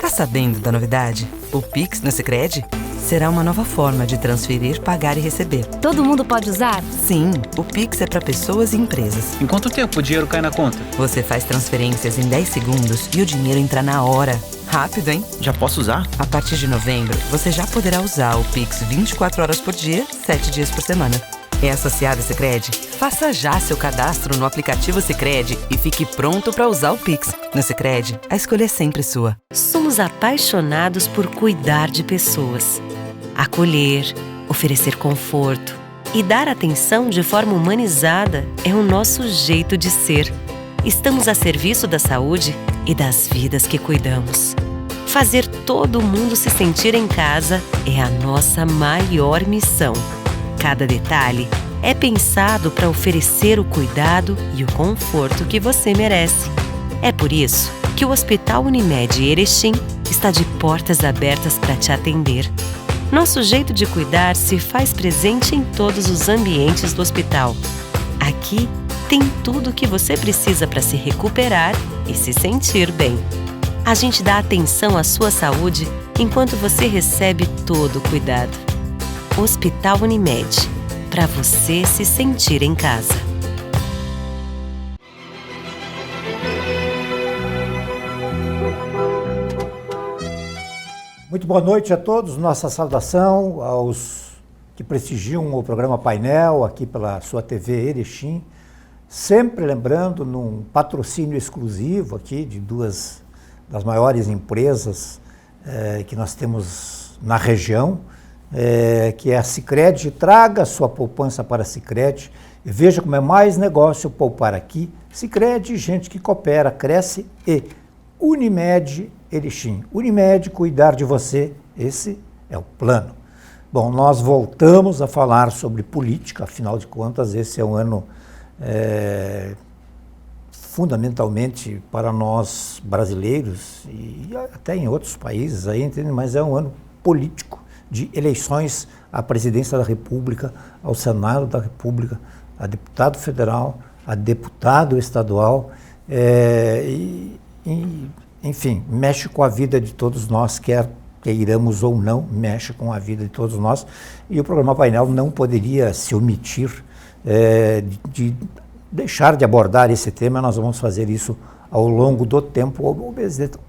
Tá sabendo da novidade? O Pix no Sicredi será uma nova forma de transferir, pagar e receber. Todo mundo pode usar? Sim, o Pix é para pessoas e empresas. Em quanto tempo o dinheiro cai na conta? Você faz transferências em 10 segundos e o dinheiro entra na hora. Rápido, hein? Já posso usar? A partir de novembro, você já poderá usar o Pix 24 horas por dia, 7 dias por semana. É associado ao Sicredi? Faça já seu cadastro no aplicativo Sicredi e fique pronto para usar o Pix. No Sicredi, a escolha é sempre sua. Somos apaixonados por cuidar de pessoas. Acolher, oferecer conforto e dar atenção de forma humanizada é o nosso jeito de ser. Estamos a serviço da saúde e das vidas que cuidamos. Fazer todo mundo se sentir em casa é a nossa maior missão. Cada detalhe é pensado para oferecer o cuidado e o conforto que você merece. É por isso que o Hospital Unimed Erechim está de portas abertas para te atender. Nosso jeito de cuidar se faz presente em todos os ambientes do hospital. Aqui tem tudo o que você precisa para se recuperar e se sentir bem. A gente dá atenção à sua saúde enquanto você recebe todo o cuidado. Hospital Unimed, para você se sentir em casa. Muito boa noite a todos, nossa saudação aos que prestigiam o programa Painel aqui pela sua TV Erechim, sempre lembrando num patrocínio exclusivo aqui de duas das maiores empresas que nós temos na região, que é a Sicredi. Traga sua poupança para a Sicredi e veja como é mais negócio poupar aqui. Sicredi, gente que coopera, cresce. E Unimed Erechim. Unimed, cuidar de você, esse é o plano. Bom, nós voltamos a falar sobre política, afinal de contas, esse é um ano fundamentalmente para nós brasileiros e até em outros países aí, entende? Mas é um ano político, de eleições à presidência da República, ao Senado da República, a deputado federal, a deputado estadual, enfim, mexe com a vida de todos nós, quer queiramos ou não, mexe com a vida de todos nós, e o programa Painel não poderia se omitir de deixar de abordar esse tema. Nós vamos fazer isso ao longo do tempo,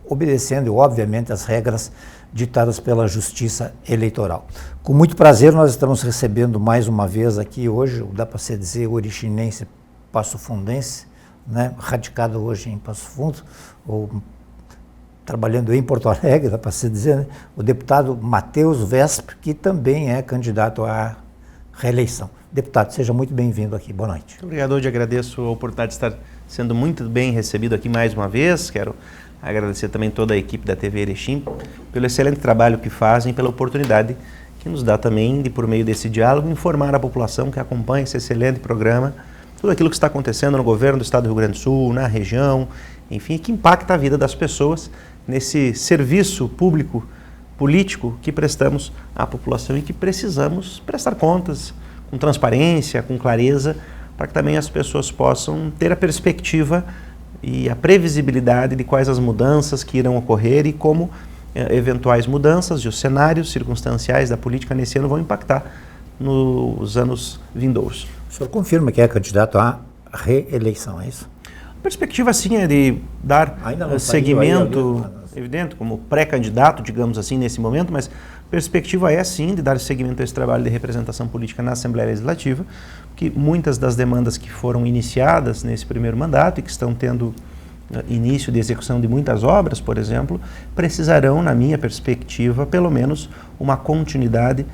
obedecendo, obviamente, as regras ditadas pela Justiça Eleitoral. Com muito prazer, nós estamos recebendo mais uma vez aqui hoje, dá para se dizer, orixinense passofundense, né, radicado hoje em Passo Fundo, ou trabalhando em Porto Alegre, dá para se dizer, né, o deputado Matheus Vesp, que também é candidato à reeleição. Deputado, seja muito bem-vindo aqui. Boa noite. Muito obrigado, hoje agradeço a oportunidade de estar sendo muito bem recebido aqui mais uma vez. Quero agradecer também toda a equipe da TV Erechim pelo excelente trabalho que fazem, pela oportunidade que nos dá também de, por meio desse diálogo, informar a população que acompanha esse excelente programa, tudo aquilo que está acontecendo no governo do Estado do Rio Grande do Sul, na região, enfim, que impacta a vida das pessoas nesse serviço público, político que prestamos à população e que precisamos prestar contas com transparência, com clareza, para que também as pessoas possam ter a perspectiva e a previsibilidade de quais as mudanças que irão ocorrer e como eventuais mudanças e os cenários circunstanciais da política nesse ano vão impactar nos anos vindouros. O senhor confirma que é candidato à reeleição, é isso? A perspectiva, sim, é de dar seguimento, evidente, como pré-candidato, digamos assim, nesse momento, mas a perspectiva é, sim, de dar seguimento a esse trabalho de representação política na Assembleia Legislativa, que muitas das demandas que foram iniciadas nesse primeiro mandato e que estão tendo início de execução de muitas obras, por exemplo, precisarão, na minha perspectiva, pelo menos uma continuidade,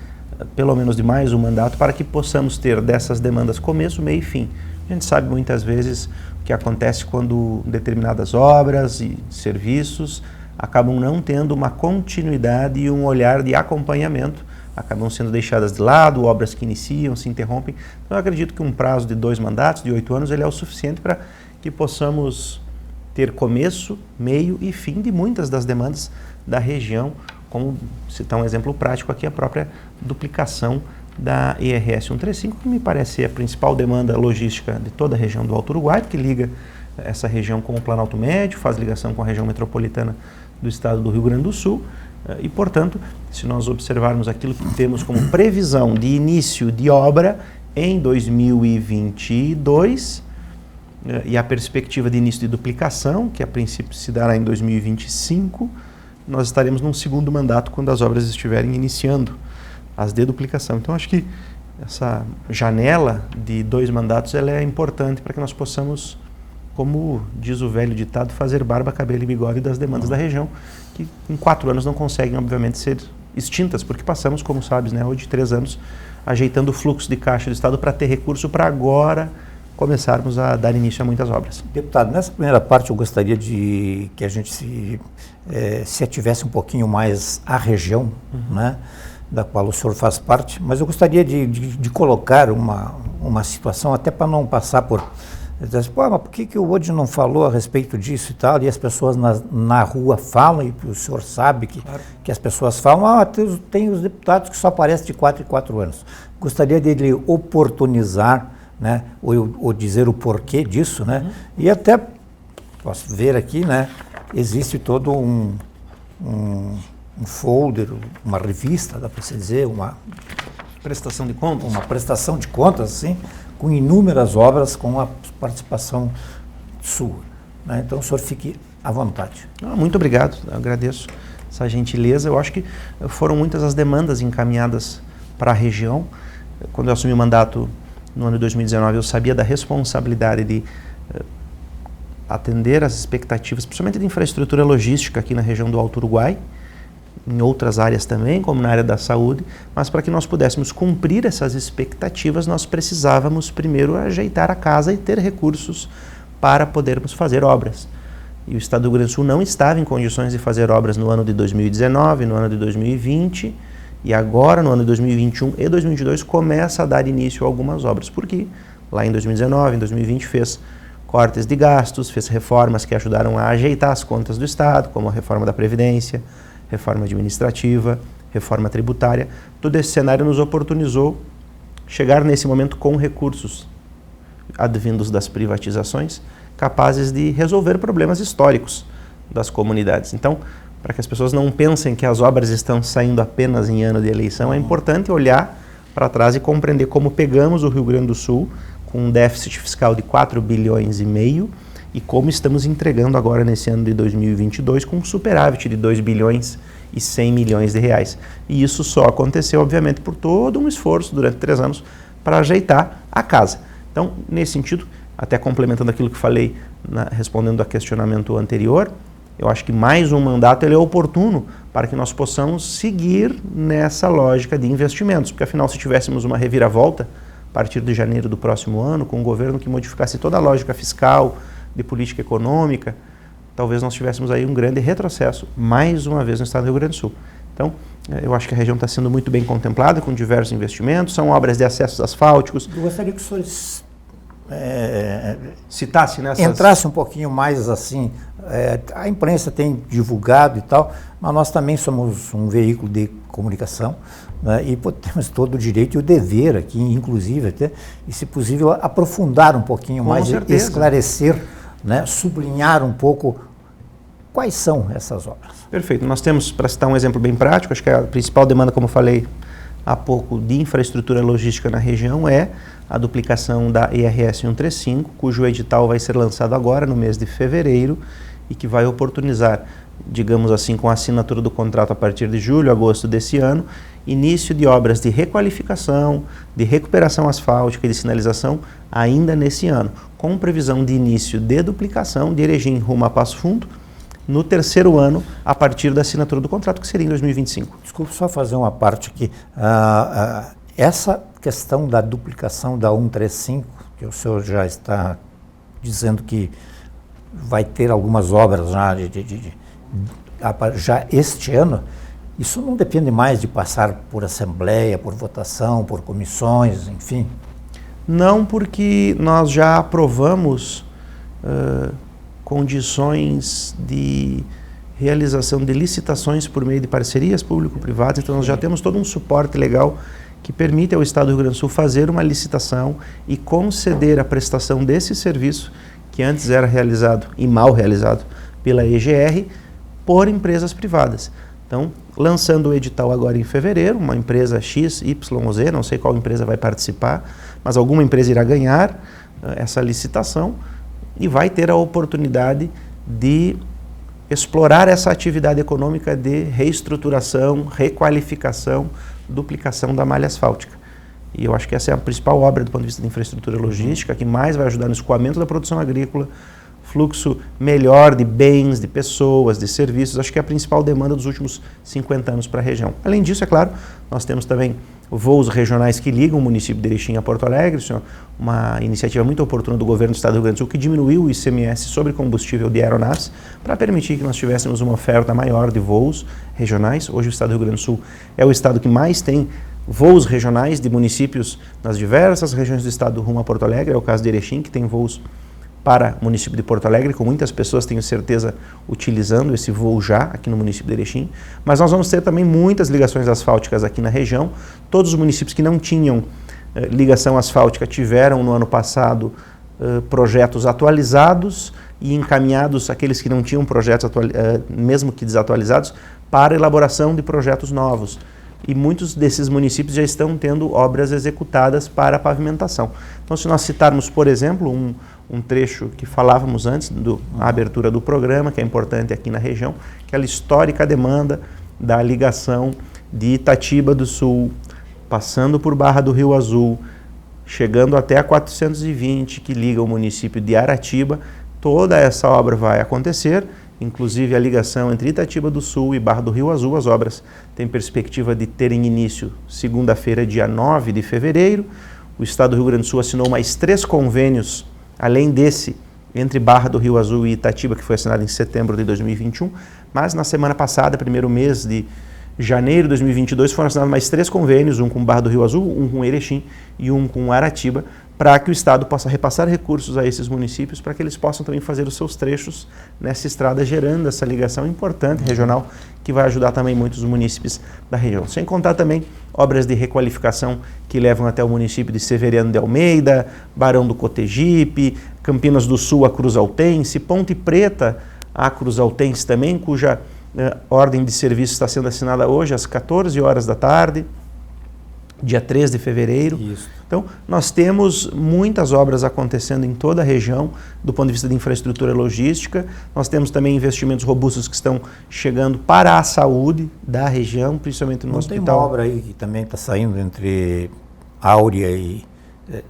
pelo menos de mais um mandato, para que possamos ter dessas demandas começo, meio e fim. A gente sabe muitas vezes o que acontece quando determinadas obras e serviços acabam não tendo uma continuidade e um olhar de acompanhamento, acabam sendo deixadas de lado, obras que iniciam, se interrompem. Então eu acredito que um prazo de 2 mandatos, de 8 anos, ele é o suficiente para que possamos ter começo, meio e fim de muitas das demandas da região, como citar um exemplo prático aqui, a própria duplicação da IRS 135, que me parece ser a principal demanda logística de toda a região do Alto Uruguai, que liga essa região com o Planalto Médio, faz ligação com a região metropolitana do estado do Rio Grande do Sul e, portanto, se nós observarmos aquilo que temos como previsão de início de obra em 2022 e a perspectiva de início de duplicação, que a princípio se dará em 2025, nós estaremos num segundo mandato quando as obras estiverem iniciando as de duplicação. Então, acho que essa janela de 2 mandatos ela é importante para que nós possamos, como diz o velho ditado, fazer barba, cabelo e bigode das demandas da região, que em 4 anos não conseguem, obviamente, ser extintas, porque passamos, como sabes, né, hoje 3 anos, ajeitando o fluxo de caixa do Estado para ter recurso para agora começarmos a dar início a muitas obras. Deputado, nessa primeira parte eu gostaria de que a gente se ativesse um pouquinho mais à região, né, da qual o senhor faz parte, mas eu gostaria de colocar uma situação, até para não passar por... Mas por que o Odi não falou a respeito disso e tal? E as pessoas na rua falam, e o senhor sabe que as pessoas falam, tem os deputados que só aparecem de 4 em 4 anos. Gostaria dele oportunizar, né, ou dizer o porquê disso, né? E até, posso ver aqui, né, existe todo um folder, uma revista, dá para se dizer, uma prestação de contas? Uma prestação de contas, assim, com inúmeras obras com a participação sua, né? Então o senhor fique à vontade. Muito obrigado, eu agradeço essa gentileza. Eu acho que foram muitas as demandas encaminhadas para a região. Quando eu assumi o mandato no ano de 2019, eu sabia da responsabilidade de atender às expectativas, principalmente de infraestrutura logística aqui na região do Alto Uruguai, em outras áreas também, como na área da saúde, mas para que nós pudéssemos cumprir essas expectativas, nós precisávamos primeiro ajeitar a casa e ter recursos para podermos fazer obras. E o Estado do Rio Grande do Sul não estava em condições de fazer obras no ano de 2019, no ano de 2020, e agora, no ano de 2021 e 2022, começa a dar início a algumas obras, porque lá em 2019, em 2020, fez cortes de gastos, fez reformas que ajudaram a ajeitar as contas do Estado, como a reforma da Previdência, reforma administrativa, reforma tributária. Todo esse cenário nos oportunizou chegar nesse momento com recursos advindos das privatizações, capazes de resolver problemas históricos das comunidades. Então, para que as pessoas não pensem que as obras estão saindo apenas em ano de eleição, é importante olhar para trás e compreender como pegamos o Rio Grande do Sul com um déficit fiscal de 4,5 bilhões e como estamos entregando agora nesse ano de 2022 com um superávit de 2 bilhões e 100 milhões de reais. E isso só aconteceu, obviamente, por todo um esforço durante 3 anos para ajeitar a casa. Então, nesse sentido, até complementando aquilo que falei, respondendo a questionamento anterior, eu acho que mais um mandato ele é oportuno para que nós possamos seguir nessa lógica de investimentos, porque afinal, se tivéssemos uma reviravolta a partir de janeiro do próximo ano, com um governo que modificasse toda a lógica fiscal, de política econômica, talvez nós tivéssemos aí um grande retrocesso, mais uma vez, no estado do Rio Grande do Sul. Então, eu acho que a região está sendo muito bem contemplada, com diversos investimentos, são obras de acessos asfálticos. Eu gostaria que o senhor citasse nessas... entrasse um pouquinho mais assim, a imprensa tem divulgado e tal, mas nós também somos um veículo de comunicação, né, e temos todo o direito e o dever aqui, inclusive, até, e se possível, aprofundar um pouquinho mais, esclarecer, né, sublinhar um pouco quais são essas obras. Perfeito. Nós temos, para citar um exemplo bem prático, acho que a principal demanda, como falei há pouco, de infraestrutura logística na região é a duplicação da IRS 135, cujo edital vai ser lançado agora, no mês de fevereiro, e que vai oportunizar, digamos assim, com a assinatura do contrato a partir de julho, agosto desse ano, início de obras de requalificação, de recuperação asfáltica e de sinalização ainda nesse ano, com previsão de início de duplicação de Erechim rumo a Passo Fundo, no 3º ano, a partir da assinatura do contrato, que seria em 2025. Desculpe só fazer uma parte aqui. Essa questão da duplicação da 135, que o senhor já está dizendo que vai ter algumas obras já este ano, isso não depende mais de passar por assembleia, por votação, por comissões, enfim? Não, porque nós já aprovamos condições de realização de licitações por meio de parcerias público-privadas, então nós já temos todo um suporte legal que permite ao Estado do Rio Grande do Sul fazer uma licitação e conceder a prestação desse serviço, que antes era realizado e mal realizado pela EGR por empresas privadas. Então, lançando o edital agora em fevereiro, uma empresa X, Y, Z, não sei qual empresa vai participar, mas alguma empresa irá ganhar essa licitação e vai ter a oportunidade de explorar essa atividade econômica de reestruturação, requalificação, duplicação da malha asfáltica. E eu acho que essa é a principal obra do ponto de vista de infraestrutura logística, que mais vai ajudar no escoamento da produção agrícola, fluxo melhor de bens, de pessoas, de serviços. Acho que é a principal demanda dos últimos 50 anos para a região. Além disso, é claro, nós temos também voos regionais que ligam o município de Erechim a Porto Alegre, isso é uma iniciativa muito oportuna do governo do Estado do Rio Grande do Sul, que diminuiu o ICMS sobre combustível de aeronaves para permitir que nós tivéssemos uma oferta maior de voos regionais. Hoje o Estado do Rio Grande do Sul é o estado que mais tem voos regionais de municípios nas diversas regiões do estado rumo a Porto Alegre. É o caso de Erechim, que tem voos para o município de Porto Alegre, com muitas pessoas, tenho certeza, utilizando esse voo já aqui no município de Erechim. Mas nós vamos ter também muitas ligações asfálticas aqui na região. Todos os municípios que não tinham ligação asfáltica tiveram no ano passado projetos atualizados e encaminhados, aqueles que não tinham projetos, mesmo que desatualizados, para elaboração de projetos novos. E muitos desses municípios já estão tendo obras executadas para a pavimentação. Então, se nós citarmos, por exemplo, um trecho que falávamos antes, da abertura do programa, que é importante aqui na região, aquela histórica demanda da ligação de Itatiba do Sul, passando por Barra do Rio Azul, chegando até a 420, que liga o município de Aratiba. Toda essa obra vai acontecer, inclusive a ligação entre Itatiba do Sul e Barra do Rio Azul. As obras têm perspectiva de terem início segunda-feira, dia 9 de fevereiro. O Estado do Rio Grande do Sul assinou mais 3 convênios, além desse, entre Barra do Rio Azul e Itatiba, que foi assinado em setembro de 2021. Mas na semana passada, primeiro mês de janeiro de 2022, foram assinados mais 3 convênios, um com Barra do Rio Azul, um com Erechim e um com Aratiba, para que o Estado possa repassar recursos a esses municípios, para que eles possam também fazer os seus trechos nessa estrada, gerando essa ligação importante regional, que vai ajudar também muitos municípios da região. Sem contar também obras de requalificação que levam até o município de Severiano de Almeida, Barão do Cotegipe, Campinas do Sul a Cruz Altense, Ponte Preta a Cruz Altense também, cuja ordem de serviço está sendo assinada hoje às 14 horas da tarde, dia 3 de fevereiro. Isso. Então, nós temos muitas obras acontecendo em toda a região, do ponto de vista de infraestrutura logística. Nós temos também investimentos robustos que estão chegando para a saúde da região, principalmente no hospital. Tem uma obra aí que também está saindo entre Áurea e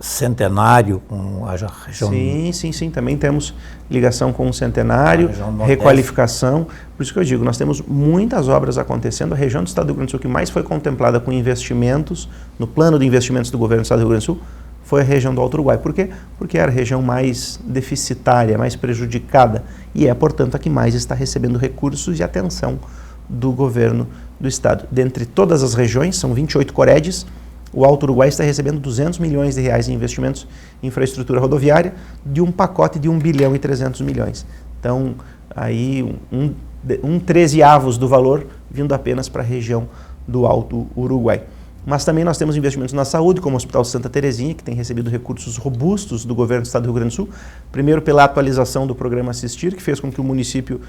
Centenário, com a região... Sim, também temos ligação com o Centenário, requalificação. Por isso que eu digo, nós temos muitas obras acontecendo. A região do Estado do Rio Grande do Sul que mais foi contemplada com investimentos, no plano de investimentos do governo do Estado do Rio Grande do Sul, foi a região do Alto Uruguai. Por quê? Porque é a região mais deficitária, mais prejudicada, e é, portanto, a que mais está recebendo recursos e atenção do governo do Estado. Dentre todas as regiões, são 28 COREDs, o Alto Uruguai está recebendo 200 milhões de reais em investimentos em infraestrutura rodoviária, de um pacote de 1 bilhão e 300 milhões. Então, aí um 13º do valor vindo apenas para a região do Alto Uruguai. Mas também nós temos investimentos na saúde, como o Hospital Santa Terezinha, que tem recebido recursos robustos do governo do Estado do Rio Grande do Sul. Primeiro, pela atualização do programa Assistir, que fez com que o município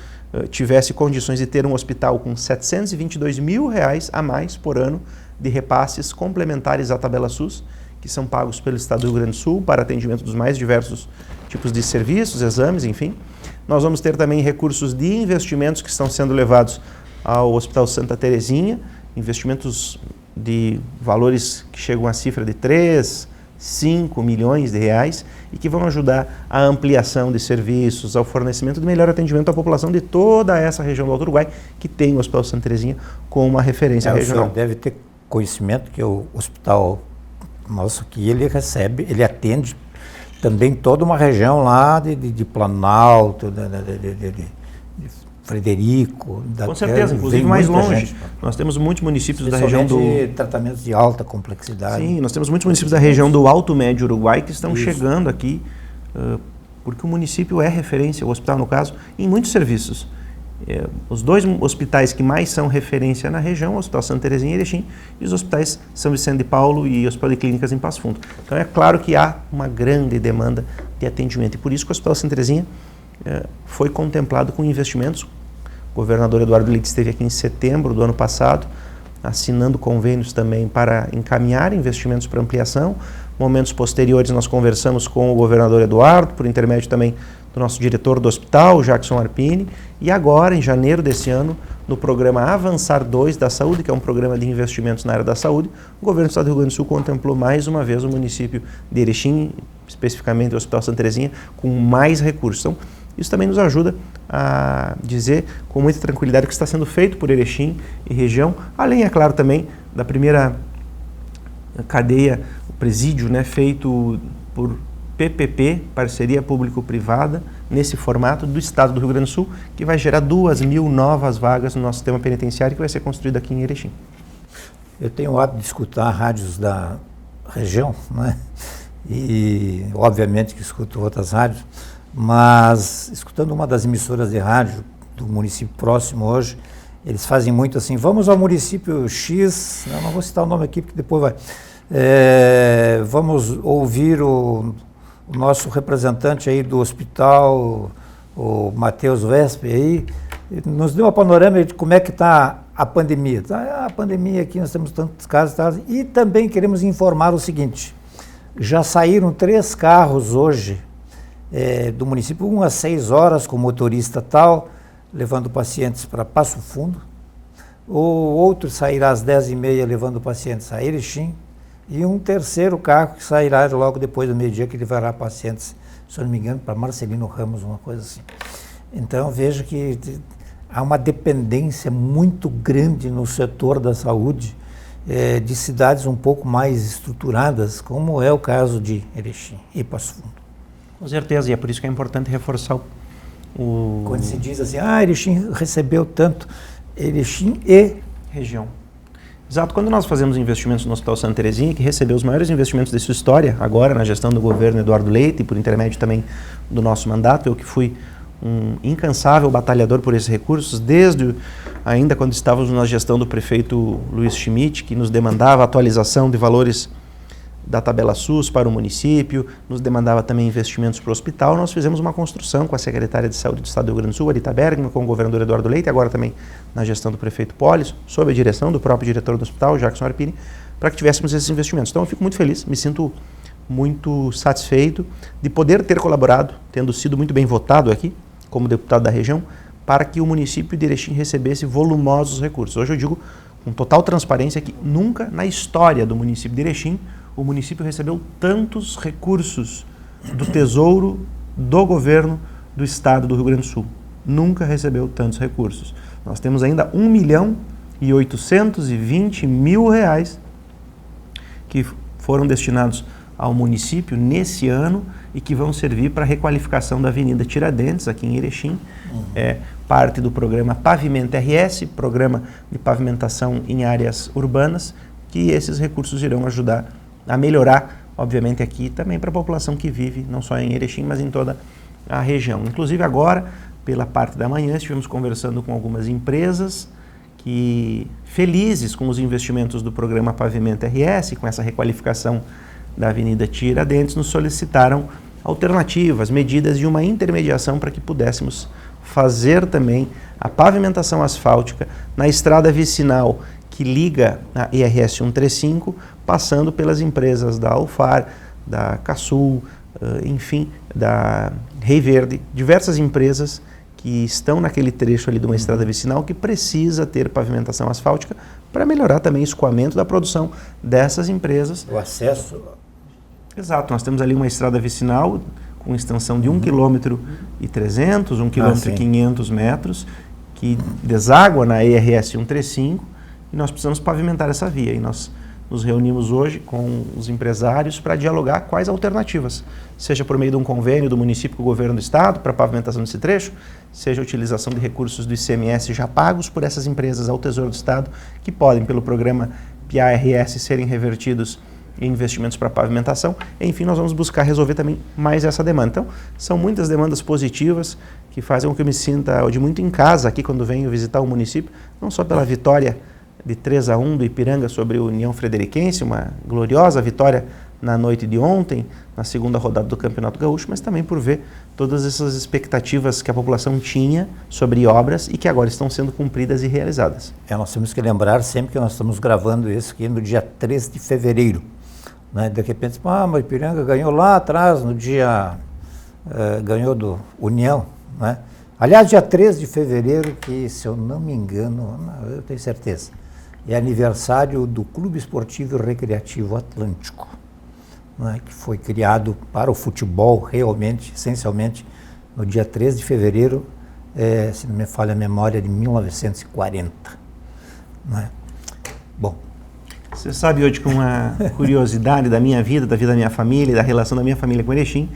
tivesse condições de ter um hospital com 722 mil reais a mais por ano de repasses complementares à tabela SUS, que são pagos pelo Estado do Rio Grande do Sul para atendimento dos mais diversos tipos de serviços, exames, enfim. Nós vamos ter também recursos de investimentos que estão sendo levados ao Hospital Santa Terezinha, investimentos de valores que chegam à cifra de 3, 5 milhões de reais e que vão ajudar a ampliação de serviços, ao fornecimento de melhor atendimento à população de toda essa região do Alto Uruguai, que tem o Hospital Santa Terezinha como uma referência regional. O senhor deve ter conhecimento que o hospital nosso aqui, ele atende também toda uma região lá de Planalto, de Frederico. Com certeza, inclusive mais longe. Nós temos muitos municípios da região do... tratamentos de alta complexidade. Sim, nós temos muitos municípios da região do Alto Médio Uruguai que estão chegando aqui, porque o município é referência, o hospital no caso, em muitos serviços. Os 2 hospitais que mais são referência na região, o Hospital Santa Terezinha e Erechim, e os hospitais São Vicente de Paulo e Hospital de Clínicas em Passo Fundo. Então é claro que há uma grande demanda de atendimento, e por isso que o Hospital Santa Terezinha foi contemplado com investimentos. O governador Eduardo Leite esteve aqui em setembro do ano passado, assinando convênios também para encaminhar investimentos para ampliação. Momentos posteriores nós conversamos com o governador Eduardo, por intermédio também do nosso diretor do hospital, Jackson Arpini, e agora, em janeiro desse ano, no programa Avançar 2 da Saúde, que é um programa de investimentos na área da saúde, o governo do Estado do Rio Grande do Sul contemplou mais uma vez o município de Erechim, especificamente o Hospital Santa Terezinha, com mais recursos. Então, isso também nos ajuda a dizer com muita tranquilidade o que está sendo feito por Erechim e região, além, é claro, também da primeira cadeia, o presídio, feito por PPP, Parceria Público-Privada, nesse formato do Estado do Rio Grande do Sul, que vai gerar 2.000 novas vagas no nosso sistema penitenciário, que vai ser construído aqui em Erechim. Eu tenho o hábito de escutar rádios da região, e obviamente que escuto outras rádios, mas escutando uma das emissoras de rádio do município próximo hoje, eles fazem muito assim, vamos ao município X, eu não vou citar o nome aqui porque depois vai, vamos ouvir o nosso representante aí do hospital, o Matheus Vespe, aí, nos deu uma panorama de como é que está a pandemia. A pandemia aqui, nós temos tantos casos, e também queremos informar o seguinte, já saíram 3 carros hoje do município, 1 às 6 horas com motorista tal, levando pacientes para Passo Fundo, o outro sairá às 10h30 levando pacientes a Erechim, e um terceiro carro que sairá logo depois do meio-dia, que levará pacientes, se eu não me engano, para Marcelino Ramos, uma coisa assim. Então, veja que há uma dependência muito grande no setor da saúde de cidades um pouco mais estruturadas, como é o caso de Erechim e Passo Fundo. Com certeza, e é por isso que é importante reforçar Quando se diz assim, Erechim recebeu tanto, Erechim e região. Exato, quando nós fazemos investimentos no Hospital Santa Terezinha, que recebeu os maiores investimentos de sua história, agora na gestão do governo Eduardo Leite, e por intermédio também do nosso mandato, eu que fui um incansável batalhador por esses recursos, desde ainda quando estávamos na gestão do prefeito Luiz Schmidt, que nos demandava atualização de valores da tabela SUS para o município, nos demandava também investimentos para o hospital. Nós fizemos uma construção com a secretária de Saúde do Estado do Rio Grande do Sul, Arita Bergman, com o governador Eduardo Leite, agora também na gestão do prefeito Polis, sob a direção do próprio diretor do hospital, Jackson Arpini, para que tivéssemos esses investimentos. Então eu fico muito feliz, me sinto muito satisfeito de poder ter colaborado, tendo sido muito bem votado aqui, como deputado da região, para que o município de Erechim recebesse volumosos recursos. Hoje eu digo com total transparência que nunca na história do município de Erechim o município recebeu tantos recursos do Tesouro do governo do Estado do Rio Grande do Sul. Nunca recebeu tantos recursos. Nós temos ainda R$1.820.000 que foram destinados ao município nesse ano e que vão servir para a requalificação da Avenida Tiradentes, aqui em Erechim. É parte do programa Pavimenta RS, programa de pavimentação em áreas urbanas, que esses recursos irão ajudar a melhorar, obviamente, aqui também para a população que vive, não só em Erechim, mas em toda a região. Inclusive agora, pela parte da manhã, estivemos conversando com algumas empresas que, felizes com os investimentos do programa Pavimenta RS, com essa requalificação da Avenida Tiradentes, nos solicitaram alternativas, medidas de uma intermediação para que pudéssemos fazer também a pavimentação asfáltica na estrada vicinal que liga a IRS 135, passando pelas empresas da Alfar, da Casul, enfim, da Rei Verde, diversas empresas que estão naquele trecho ali de uma estrada vicinal que precisa ter pavimentação asfáltica para melhorar também o escoamento da produção dessas empresas. O acesso. Exato, nós temos ali uma estrada vicinal com extensão de 1,3 km, 1,5 km, que deságua na IRS 135, e nós precisamos pavimentar essa via. E nós nos reunimos hoje com os empresários para dialogar quais alternativas, seja por meio de um convênio do município com o governo do estado para a pavimentação desse trecho, seja a utilização de recursos do ICMS já pagos por essas empresas ao Tesouro do Estado, que podem, pelo programa PIA-RS, serem revertidos e investimentos para pavimentação. Enfim, nós vamos buscar resolver também mais essa demanda. Então, são muitas demandas positivas que fazem com que eu me sinta de muito em casa aqui quando venho visitar o município, não só pela vitória de 3-1 do Ipiranga sobre o União Frederiquense, uma gloriosa vitória na noite de ontem, na segunda rodada do Campeonato Gaúcho, mas também por ver todas essas expectativas que a população tinha sobre obras e que agora estão sendo cumpridas e realizadas. Nós temos que lembrar sempre que nós estamos gravando isso aqui no dia 3 de fevereiro. Né? De repente, mas o Ipiranga ganhou lá atrás, no dia... ganhou do União, né? Aliás, dia 3 de fevereiro, que se eu não me engano, eu tenho certeza, é aniversário do Clube Esportivo e Recreativo Atlântico, né, que foi criado para o futebol realmente, essencialmente, no dia 3 de fevereiro, se não me falha a memória, de 1940. Né? Bom. Você sabe hoje, com uma curiosidade da minha vida, da vida da minha família, da relação da minha família com Erechim,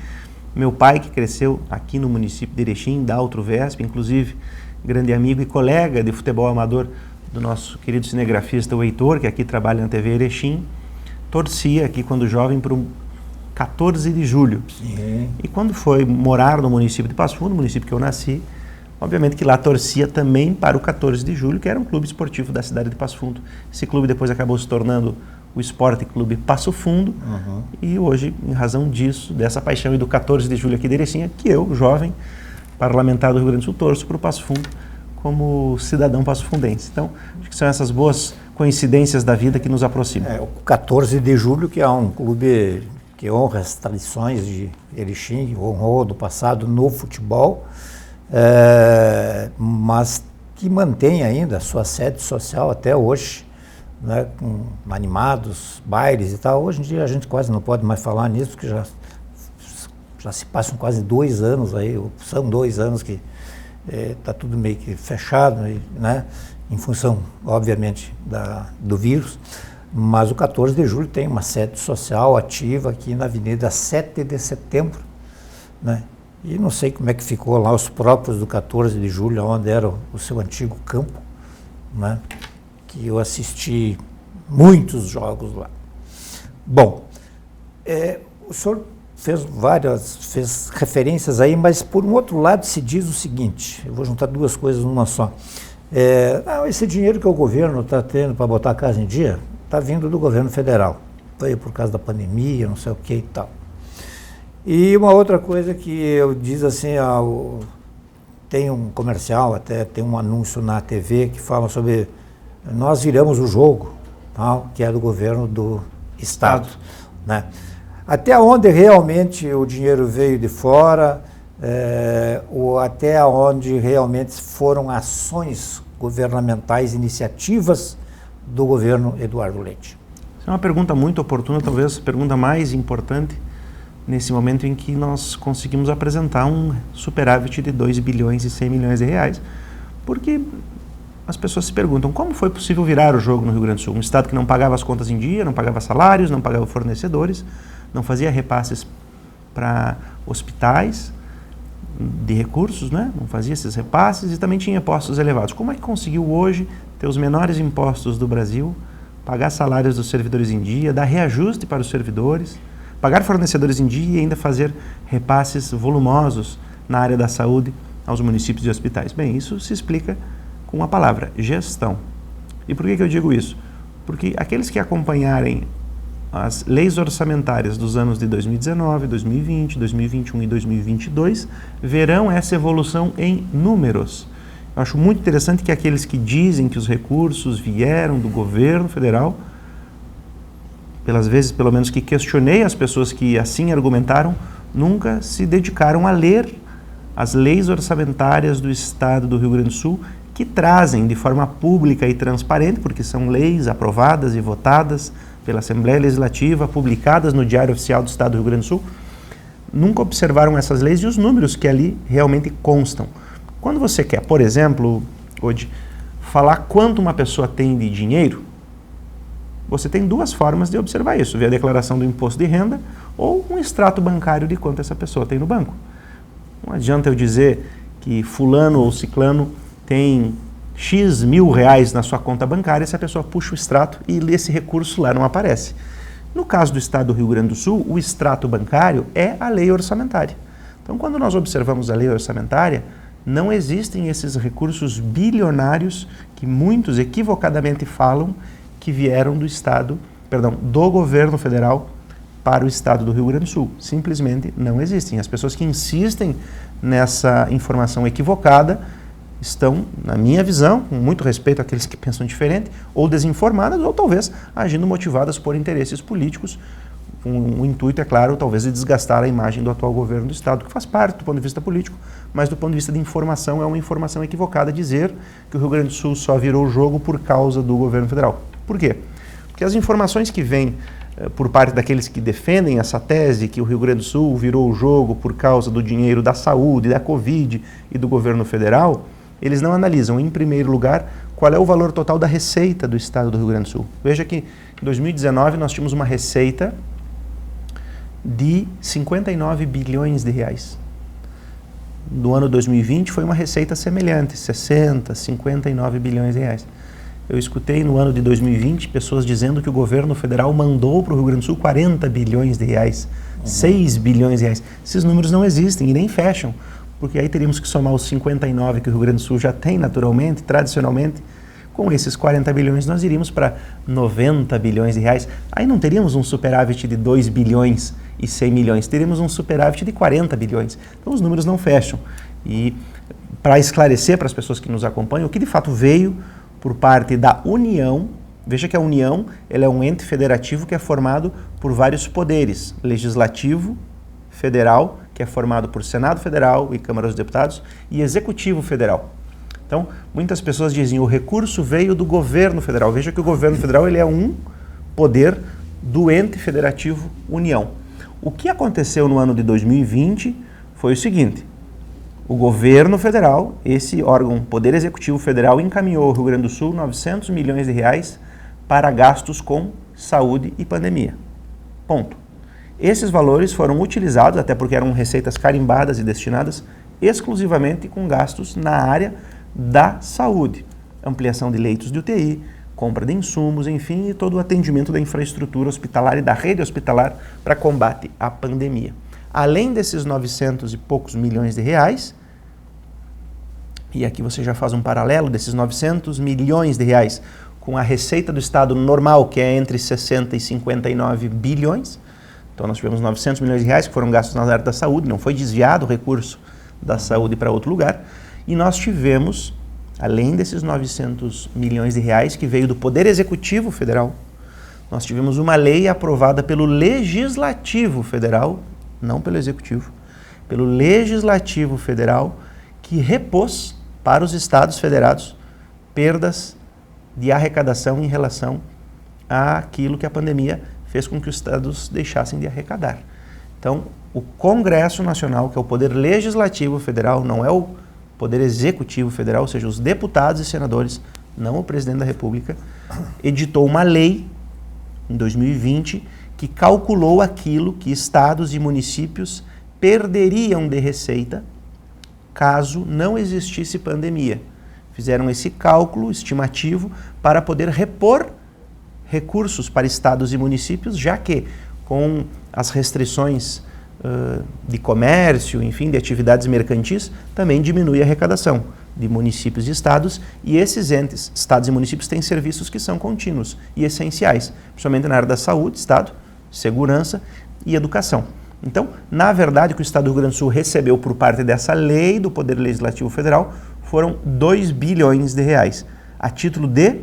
meu pai, que cresceu aqui no município de Erechim, da Outrovesp, inclusive grande amigo e colega de futebol amador do nosso querido cinegrafista, o Heitor, que aqui trabalha na TV Erechim, torcia aqui quando jovem para o 14 de julho. Sim. E quando foi morar no município de Passo Fundo, município que eu nasci, obviamente que lá torcia também para o 14 de julho, que era um clube esportivo da cidade de Passo Fundo. Esse clube depois acabou se tornando o Esporte Clube Passo Fundo, e hoje, em razão disso, dessa paixão e do 14 de julho aqui de Erechim, que eu, jovem, parlamentar do Rio Grande do Sul, torço para o Passo Fundo como cidadão passofundense. Então, acho que são essas boas coincidências da vida que nos aproximam. O 14 de julho, que é um clube que honra as tradições de Erechim, honrou do passado no futebol, mas que mantém ainda a sua sede social até hoje, né, com animados, bailes e tal. Hoje em dia a gente quase não pode mais falar nisso, porque já se passam quase 2 anos aí, são 2 anos que está tudo meio que fechado, né, em função, obviamente, do vírus. Mas o 14 de julho tem uma sede social ativa aqui na Avenida 7 de Setembro, né? E não sei como é que ficou lá os próprios do 14 de julho, onde era o seu antigo campo, né? Que eu assisti muitos jogos lá. Bom, o senhor fez referências aí, mas por um outro lado se diz o seguinte, eu vou juntar 2 coisas numa só. Esse dinheiro que o governo está tendo para botar a casa em dia está vindo do governo federal. Veio por causa da pandemia, não sei o que e tal. E uma outra coisa que eu diz assim, tem um comercial, até tem um anúncio na TV que fala sobre nós viramos o jogo, tal, que é do governo do Estado. Né? Até onde realmente o dinheiro veio de fora, ou até onde realmente foram ações governamentais, iniciativas do governo Eduardo Leite? Essa é uma pergunta muito oportuna, talvez a pergunta mais importante nesse momento em que nós conseguimos apresentar um superávit de 2 bilhões e 100 milhões de reais, porque as pessoas se perguntam como foi possível virar o jogo no Rio Grande do Sul, um estado que não pagava as contas em dia, não pagava salários, não pagava fornecedores, não fazia repasses para hospitais de recursos, né? Não fazia esses repasses e também tinha impostos elevados. Como é que conseguiu hoje ter os menores impostos do Brasil, pagar salários dos servidores em dia, dar reajuste para os servidores, pagar fornecedores em dia e ainda fazer repasses volumosos na área da saúde aos municípios e hospitais? Bem, isso se explica com uma palavra: gestão. E por que eu digo isso? Porque aqueles que acompanharem as leis orçamentárias dos anos de 2019, 2020, 2021 e 2022 verão essa evolução em números. Eu acho muito interessante que aqueles que dizem que os recursos vieram do governo federal, pelas vezes, pelo menos, que questionei as pessoas que assim argumentaram, nunca se dedicaram a ler as leis orçamentárias do Estado do Rio Grande do Sul, que trazem de forma pública e transparente, porque são leis aprovadas e votadas pela Assembleia Legislativa, publicadas no Diário Oficial do Estado do Rio Grande do Sul, nunca observaram essas leis e os números que ali realmente constam. Quando você quer, por exemplo, hoje, falar quanto uma pessoa tem de dinheiro, você tem 2 formas de observar isso: via a declaração do imposto de renda ou um extrato bancário de quanto essa pessoa tem no banco. Não adianta eu dizer que fulano ou ciclano tem X mil reais na sua conta bancária se a pessoa puxa o extrato e esse recurso lá não aparece. No caso do estado do Rio Grande do Sul, o extrato bancário é a lei orçamentária. Então, quando nós observamos a lei orçamentária, não existem esses recursos bilionários que muitos equivocadamente falam que vieram do governo federal para o estado do Rio Grande do Sul. Simplesmente não existem. As pessoas que insistem nessa informação equivocada estão, na minha visão, com muito respeito àqueles que pensam diferente, ou desinformadas, ou talvez agindo motivadas por interesses políticos, com o intuito, é claro, talvez de desgastar a imagem do atual governo do estado, que faz parte do ponto de vista político, mas do ponto de vista de informação, é uma informação equivocada dizer que o Rio Grande do Sul só virou o jogo por causa do governo federal. Por quê? Porque as informações que vêm por parte daqueles que defendem essa tese que o Rio Grande do Sul virou o jogo por causa do dinheiro da saúde, da Covid e do governo federal, eles não analisam, em primeiro lugar, qual é o valor total da receita do estado do Rio Grande do Sul. Veja que em 2019 nós tínhamos uma receita de 59 bilhões de reais. No ano 2020 foi uma receita semelhante, 60, 59 bilhões de reais. Eu escutei no ano de 2020 pessoas dizendo que o governo federal mandou para o Rio Grande do Sul 40 bilhões de reais, 6 bilhões de reais. Esses números não existem e nem fecham, porque aí teríamos que somar os 59 que o Rio Grande do Sul já tem naturalmente, tradicionalmente. Com esses 40 bilhões nós iríamos para 90 bilhões de reais. Aí não teríamos um superávit de 2 bilhões e 100 milhões, teríamos um superávit de 40 bilhões. Então os números não fecham. E para esclarecer para as pessoas que nos acompanham, o que de fato veio por parte da União, veja que a União ela é um ente federativo que é formado por vários poderes, legislativo, federal, que é formado por Senado Federal e Câmara dos Deputados, e Executivo Federal. Então, muitas pessoas dizem o recurso veio do governo federal. Veja que o governo federal ele é um poder do ente federativo União. O que aconteceu no ano de 2020 foi o seguinte: o governo federal, esse órgão, Poder Executivo Federal, encaminhou ao Rio Grande do Sul 900 milhões de reais para gastos com saúde e pandemia. Ponto. Esses valores foram utilizados, até porque eram receitas carimbadas e destinadas exclusivamente com gastos na área da saúde. Ampliação de leitos de UTI, compra de insumos, enfim, e todo o atendimento da infraestrutura hospitalar e da rede hospitalar para combate à pandemia. Além desses 900 e poucos milhões de reais, e aqui você já faz um paralelo desses 900 milhões de reais com a receita do Estado normal, que é entre 60 e 59 bilhões. Então nós tivemos 900 milhões de reais que foram gastos na área da saúde, não foi desviado o recurso da saúde para outro lugar. E nós tivemos, além desses 900 milhões de reais que veio do Poder Executivo Federal, nós tivemos uma lei aprovada pelo Legislativo Federal, não pelo Executivo, pelo Legislativo Federal, que repôs para os estados federados perdas de arrecadação em relação àquilo que a pandemia fez com que os estados deixassem de arrecadar. Então, o Congresso Nacional, que é o Poder Legislativo Federal, não é o Poder Executivo Federal, ou seja, os deputados e senadores, não o presidente da República, editou uma lei em 2020 que calculou aquilo que estados e municípios perderiam de receita caso não existisse pandemia. Fizeram esse cálculo estimativo para poder repor recursos para estados e municípios, já que com as restrições de comércio, enfim, de atividades mercantis, também diminui a arrecadação de municípios e estados, e esses entes, estados e municípios, têm serviços que são contínuos e essenciais, principalmente na área da saúde, Estado, segurança e educação. Então, na verdade, o que o Estado do Rio Grande do Sul recebeu por parte dessa lei do Poder Legislativo Federal foram 2 bilhões de reais, a título de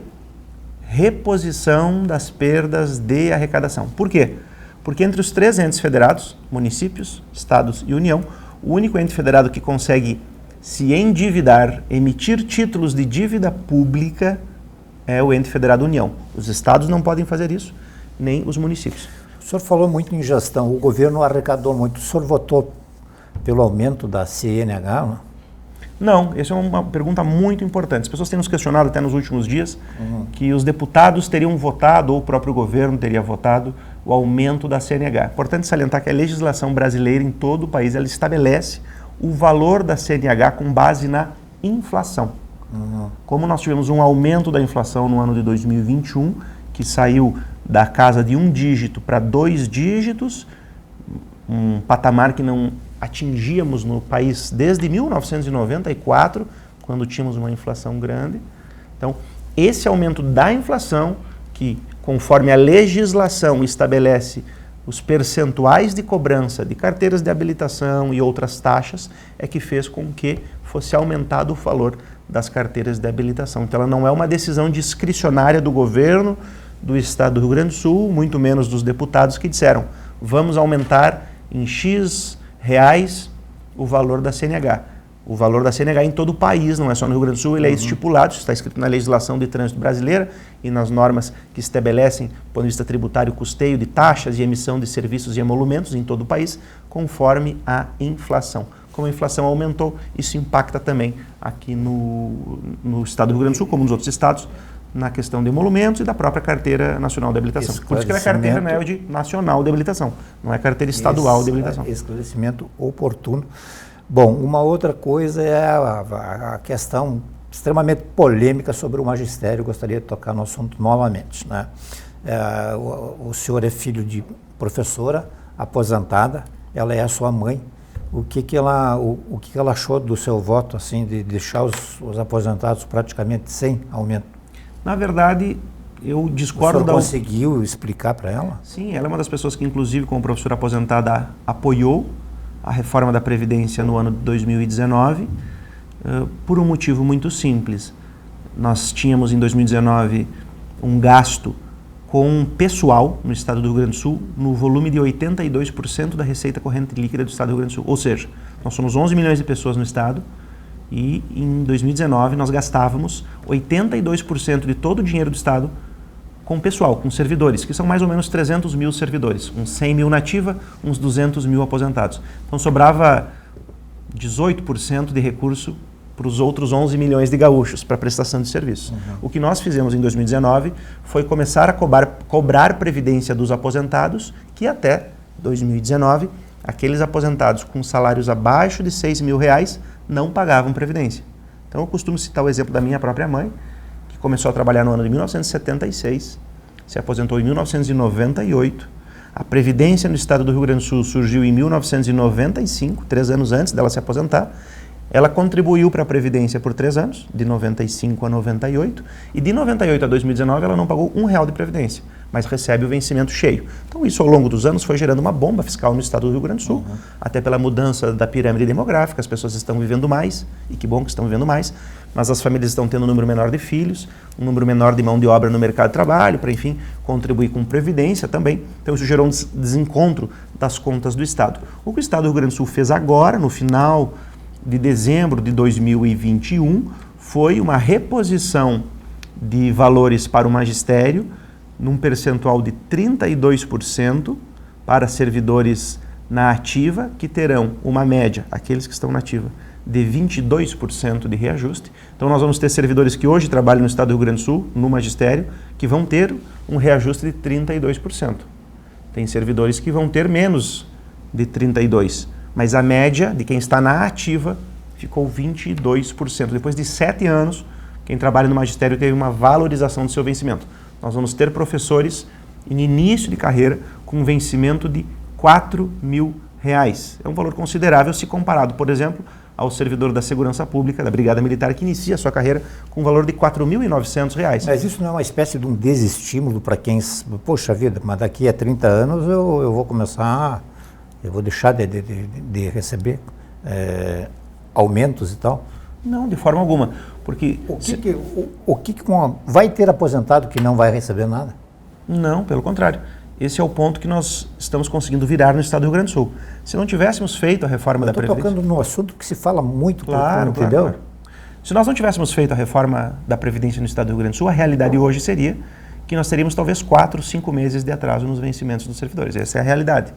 reposição das perdas de arrecadação. Por quê? Porque entre os 3 entes federados, municípios, estados e União, o único ente federado que consegue se endividar, emitir títulos de dívida pública é o ente federado União. Os estados não podem fazer isso, nem os municípios. O senhor falou muito em gestão, o governo arrecadou muito. O senhor votou pelo aumento da CNH, não? Não, essa é uma pergunta muito importante. As pessoas têm nos questionado até nos últimos dias que os deputados teriam votado, ou o próprio governo teria votado, o aumento da CNH. Importante salientar que a legislação brasileira em todo o país ela estabelece o valor da CNH com base na inflação. Como nós tivemos um aumento da inflação no ano de 2021, que saiu da casa de 1 dígito para 2 dígitos, um patamar que não atingíamos no país desde 1994, quando tínhamos uma inflação grande. Então, esse aumento da inflação, que conforme a legislação estabelece os percentuais de cobrança de carteiras de habilitação e outras taxas, é que fez com que fosse aumentado o valor das carteiras de habilitação. Então, ela não é uma decisão discricionária do governo do Estado do Rio Grande do Sul, muito menos dos deputados que disseram: vamos aumentar em X reais o valor da CNH. O valor da CNH em todo o país, não é só no Rio Grande do Sul, ele é estipulado, isso está escrito na legislação de trânsito brasileira e nas normas que estabelecem, do ponto de vista tributário, custeio de taxas e emissão de serviços e emolumentos em todo o país, conforme a inflação. Como a inflação aumentou, isso impacta também aqui no Estado do Rio Grande do Sul, como nos outros estados, na questão de emolumentos e da própria Carteira Nacional de Habilitação. Por isso que a carteira não é de nacional de habilitação, não é carteira estadual de habilitação. Esclarecimento oportuno. Bom, uma outra coisa é a questão extremamente polêmica sobre o magistério. Eu gostaria de tocar no assunto novamente, né? O senhor é filho de professora aposentada, ela é a sua mãe. O que ela achou do seu voto, assim, de deixar os aposentados praticamente sem aumento? Na verdade, eu discordo da... O senhor conseguiu explicar para ela? Sim, ela é uma das pessoas que, inclusive, como professora aposentada, apoiou a reforma da Previdência no ano de 2019, por um motivo muito simples. Nós tínhamos, em 2019, um gasto com pessoal no Estado do Rio Grande do Sul no volume de 82% da receita corrente líquida do Estado do Rio Grande do Sul. Ou seja, nós somos 11 milhões de pessoas no Estado e, em 2019, nós gastávamos 82% de todo o dinheiro do Estado com pessoal, com servidores, que são mais ou menos 300 mil servidores, uns 100 mil na ativa, uns 200 mil aposentados. Então sobrava 18% de recurso para os outros 11 milhões de gaúchos para prestação de serviço. O que nós fizemos em 2019 foi começar a cobrar previdência dos aposentados, que até 2019, aqueles aposentados com salários abaixo de R$6 mil não pagavam previdência. Então eu costumo citar o exemplo da minha própria mãe, que começou a trabalhar no ano de 1976, se aposentou em 1998. A Previdência no Estado do Rio Grande do Sul surgiu em 1995, 3 anos antes dela se aposentar. Ela contribuiu para a Previdência por 3 anos, de 95 a 98, e de 98 a 2019 ela não pagou R$1 de Previdência, mas recebe o vencimento cheio. Então isso ao longo dos anos foi gerando uma bomba fiscal no Estado do Rio Grande do Sul, até pela mudança da pirâmide demográfica, as pessoas estão vivendo mais, e que bom que estão vivendo mais, mas as famílias estão tendo um número menor de filhos, um número menor de mão de obra no mercado de trabalho, para, enfim, contribuir com Previdência também. Então isso gerou um desencontro das contas do Estado. O que o Estado do Rio Grande do Sul fez agora, no final de dezembro de 2021, foi uma reposição de valores para o magistério num percentual de 32% para servidores na ativa, que terão uma média, aqueles que estão na ativa, de 22% de reajuste. Então nós vamos ter servidores que hoje trabalham no Estado do Rio Grande do Sul, no magistério, que vão ter um reajuste de 32%. Tem servidores que vão ter menos de 32%. Mas a média de quem está na ativa ficou 22%. Depois de 7 anos, quem trabalha no magistério teve uma valorização do seu vencimento. Nós vamos ter professores em início de carreira com um vencimento de R$4 mil. É um valor considerável se comparado, por exemplo, ao servidor da Segurança Pública, da Brigada Militar, que inicia a sua carreira com um valor de R$4.900. Mas isso não é uma espécie de um desestímulo para quem, poxa vida, mas daqui a 30 anos eu vou começar... Eu vou deixar de receber aumentos e tal? Não, de forma alguma. Porque vai ter aposentado que não vai receber nada? Não, pelo contrário. Esse é o ponto que nós estamos conseguindo virar no Estado do Rio Grande do Sul. Se não tivéssemos feito a reforma da Previdência... Estou tocando num assunto que se fala muito, entendeu? Claro. Se nós não tivéssemos feito a reforma da Previdência no Estado do Rio Grande do Sul, a realidade hoje seria que nós teríamos talvez 4, 5 meses de atraso nos vencimentos dos servidores. Essa é a realidade.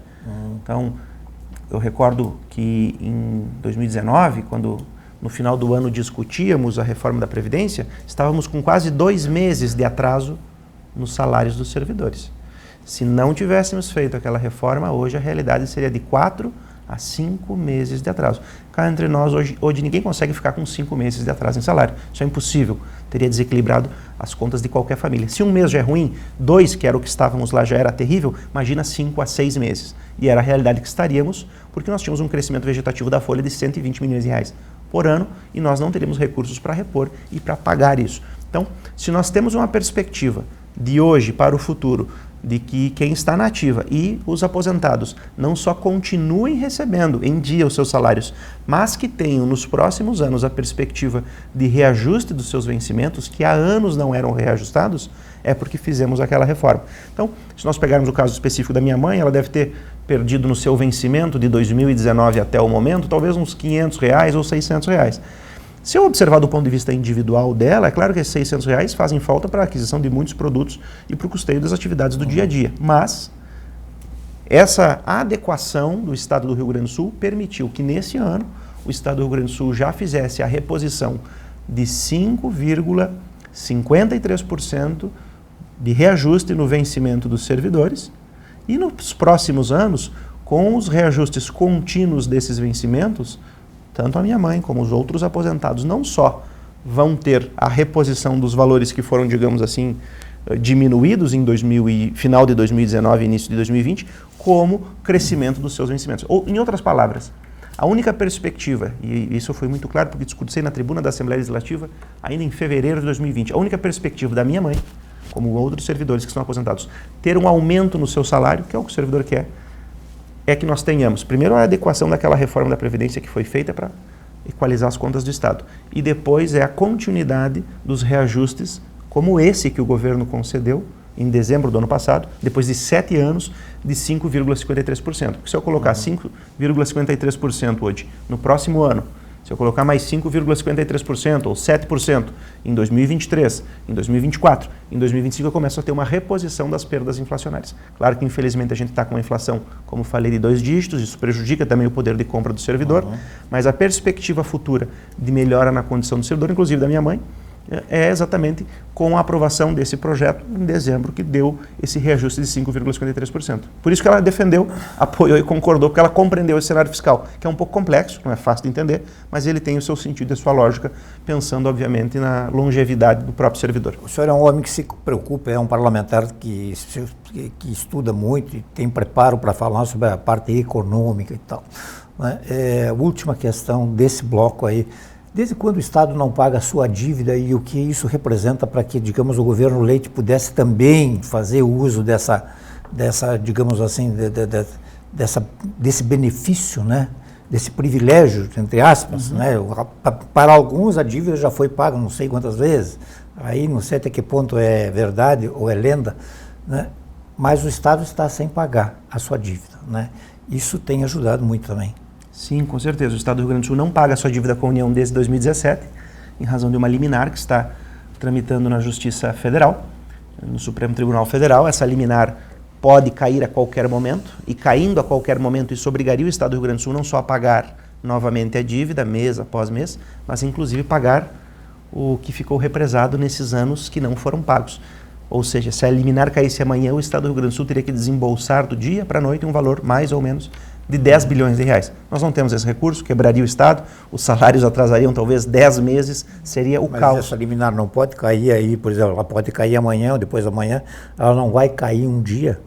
Então, eu recordo que em 2019, quando no final do ano discutíamos a reforma da Previdência, estávamos com quase 2 meses de atraso nos salários dos servidores. Se não tivéssemos feito aquela reforma, hoje a realidade seria de 4 a 5 meses de atraso. Cá entre nós, hoje ninguém consegue ficar com 5 meses de atraso em salário. Isso é impossível. Teria desequilibrado as contas de qualquer família. Se um mês já é ruim, 2, que era o que estávamos lá, já era terrível, imagina 5 a 6 meses. E era a realidade que estaríamos, porque nós tínhamos um crescimento vegetativo da folha de 120 milhões de reais por ano e nós não teríamos recursos para repor e para pagar isso. Então, se nós temos uma perspectiva de hoje para o futuro, de que quem está na ativa e os aposentados não só continuem recebendo em dia os seus salários, mas que tenham nos próximos anos a perspectiva de reajuste dos seus vencimentos, que há anos não eram reajustados, é porque fizemos aquela reforma. Então, se nós pegarmos o caso específico da minha mãe, ela deve ter perdido no seu vencimento de 2019 até o momento, talvez uns R$500 ou R$600. Se eu observar do ponto de vista individual dela, é claro que esses R$600 fazem falta para a aquisição de muitos produtos e para o custeio das atividades do dia a dia. Mas essa adequação do Estado do Rio Grande do Sul permitiu que nesse ano o Estado do Rio Grande do Sul já fizesse a reposição de 5,53% de reajuste no vencimento dos servidores e nos próximos anos, com os reajustes contínuos desses vencimentos, tanto a minha mãe como os outros aposentados não só vão ter a reposição dos valores que foram, digamos assim, diminuídos em final de 2019 e início de 2020, como crescimento dos seus vencimentos. Ou, em outras palavras, a única perspectiva, e isso foi muito claro porque discursei na tribuna da Assembleia Legislativa ainda em fevereiro de 2020, a única perspectiva da minha mãe, como outros servidores que estão aposentados, ter um aumento no seu salário, que é o que o servidor quer, é que nós tenhamos, primeiro, a adequação daquela reforma da Previdência que foi feita para equalizar as contas do Estado. E depois é a continuidade dos reajustes, como esse que o governo concedeu em dezembro do ano passado, depois de 7 anos, de 5,53%. Se eu colocar 5,53% hoje, no próximo ano, se eu colocar mais 5,53% ou 7% em 2023, em 2024, em 2025 eu começo a ter uma reposição das perdas inflacionárias. Claro que infelizmente a gente está com uma inflação, como falei, de 2 dígitos, isso prejudica também o poder de compra do servidor, mas a perspectiva futura de melhora na condição do servidor, inclusive da minha mãe, é exatamente com a aprovação desse projeto em dezembro que deu esse reajuste de 5,53%. Por isso que ela defendeu, apoiou e concordou, porque ela compreendeu esse cenário fiscal, que é um pouco complexo, não é fácil de entender, mas ele tem o seu sentido e a sua lógica, pensando, obviamente, na longevidade do próprio servidor. O senhor é um homem que se preocupa, é um parlamentar que estuda muito e tem preparo para falar sobre a parte econômica e tal, né? A última questão desse bloco aí: desde quando o Estado não paga a sua dívida e o que isso representa para que, digamos, o governo Leite pudesse também fazer uso dessa digamos assim, desse benefício, né? Desse privilégio, entre aspas, né? Para alguns a dívida já foi paga não sei quantas vezes, aí não sei até que ponto é verdade ou é lenda, né? Mas o Estado está sem pagar a sua dívida, né? Isso tem ajudado muito também. Sim, com certeza. O Estado do Rio Grande do Sul não paga a sua dívida com a União desde 2017, em razão de uma liminar que está tramitando na Justiça Federal, no Supremo Tribunal Federal. Essa liminar pode cair a qualquer momento, e caindo a qualquer momento, isso obrigaria o Estado do Rio Grande do Sul não só a pagar novamente a dívida, mês após mês, mas inclusive pagar o que ficou represado nesses anos que não foram pagos. Ou seja, se a liminar caísse amanhã, o Estado do Rio Grande do Sul teria que desembolsar do dia para a noite um valor mais ou menos de 10 bilhões de reais. Nós não temos esse recurso, quebraria o Estado, os salários atrasariam talvez 10 meses, seria o caos. Mas essa liminar não pode cair aí, por exemplo, ela pode cair amanhã ou depois da manhã, ela não vai cair um dia?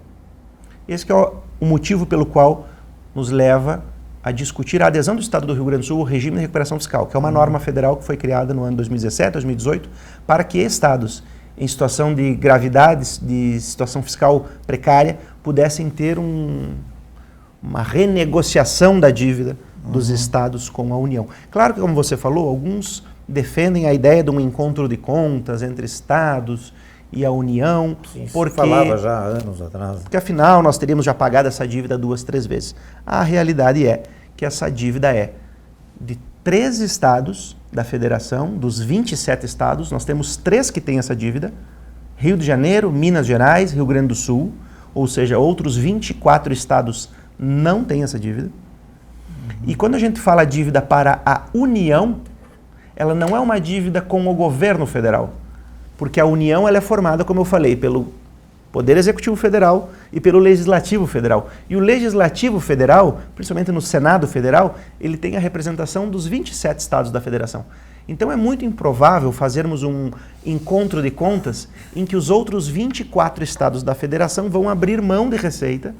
Esse que é o motivo pelo qual nos leva a discutir a adesão do Estado do Rio Grande do Sul ao regime de recuperação fiscal, que é uma norma federal que foi criada no ano 2017, 2018, para que estados em situação de gravidade, de situação fiscal precária, pudessem ter uma renegociação da dívida dos estados com a União. Claro que, como você falou, alguns defendem a ideia de um encontro de contas entre estados e a União, Sim, porque falava já há anos atrás. Porque afinal nós teríamos já pagado essa dívida 2, 3 vezes. A realidade é que essa dívida é de 13 estados da federação, dos 27 estados, nós temos 3 que têm essa dívida: Rio de Janeiro, Minas Gerais, Rio Grande do Sul, ou seja, outros 24 estados não têm essa dívida. E quando a gente fala dívida para a União, ela não é uma dívida com o governo federal, porque a União ela é formada, como eu falei, Poder Executivo Federal e pelo Legislativo Federal. E o Legislativo Federal, principalmente no Senado Federal, ele tem a representação dos 27 estados da federação. Então é muito improvável fazermos um encontro de contas em que os outros 24 estados da federação vão abrir mão de receita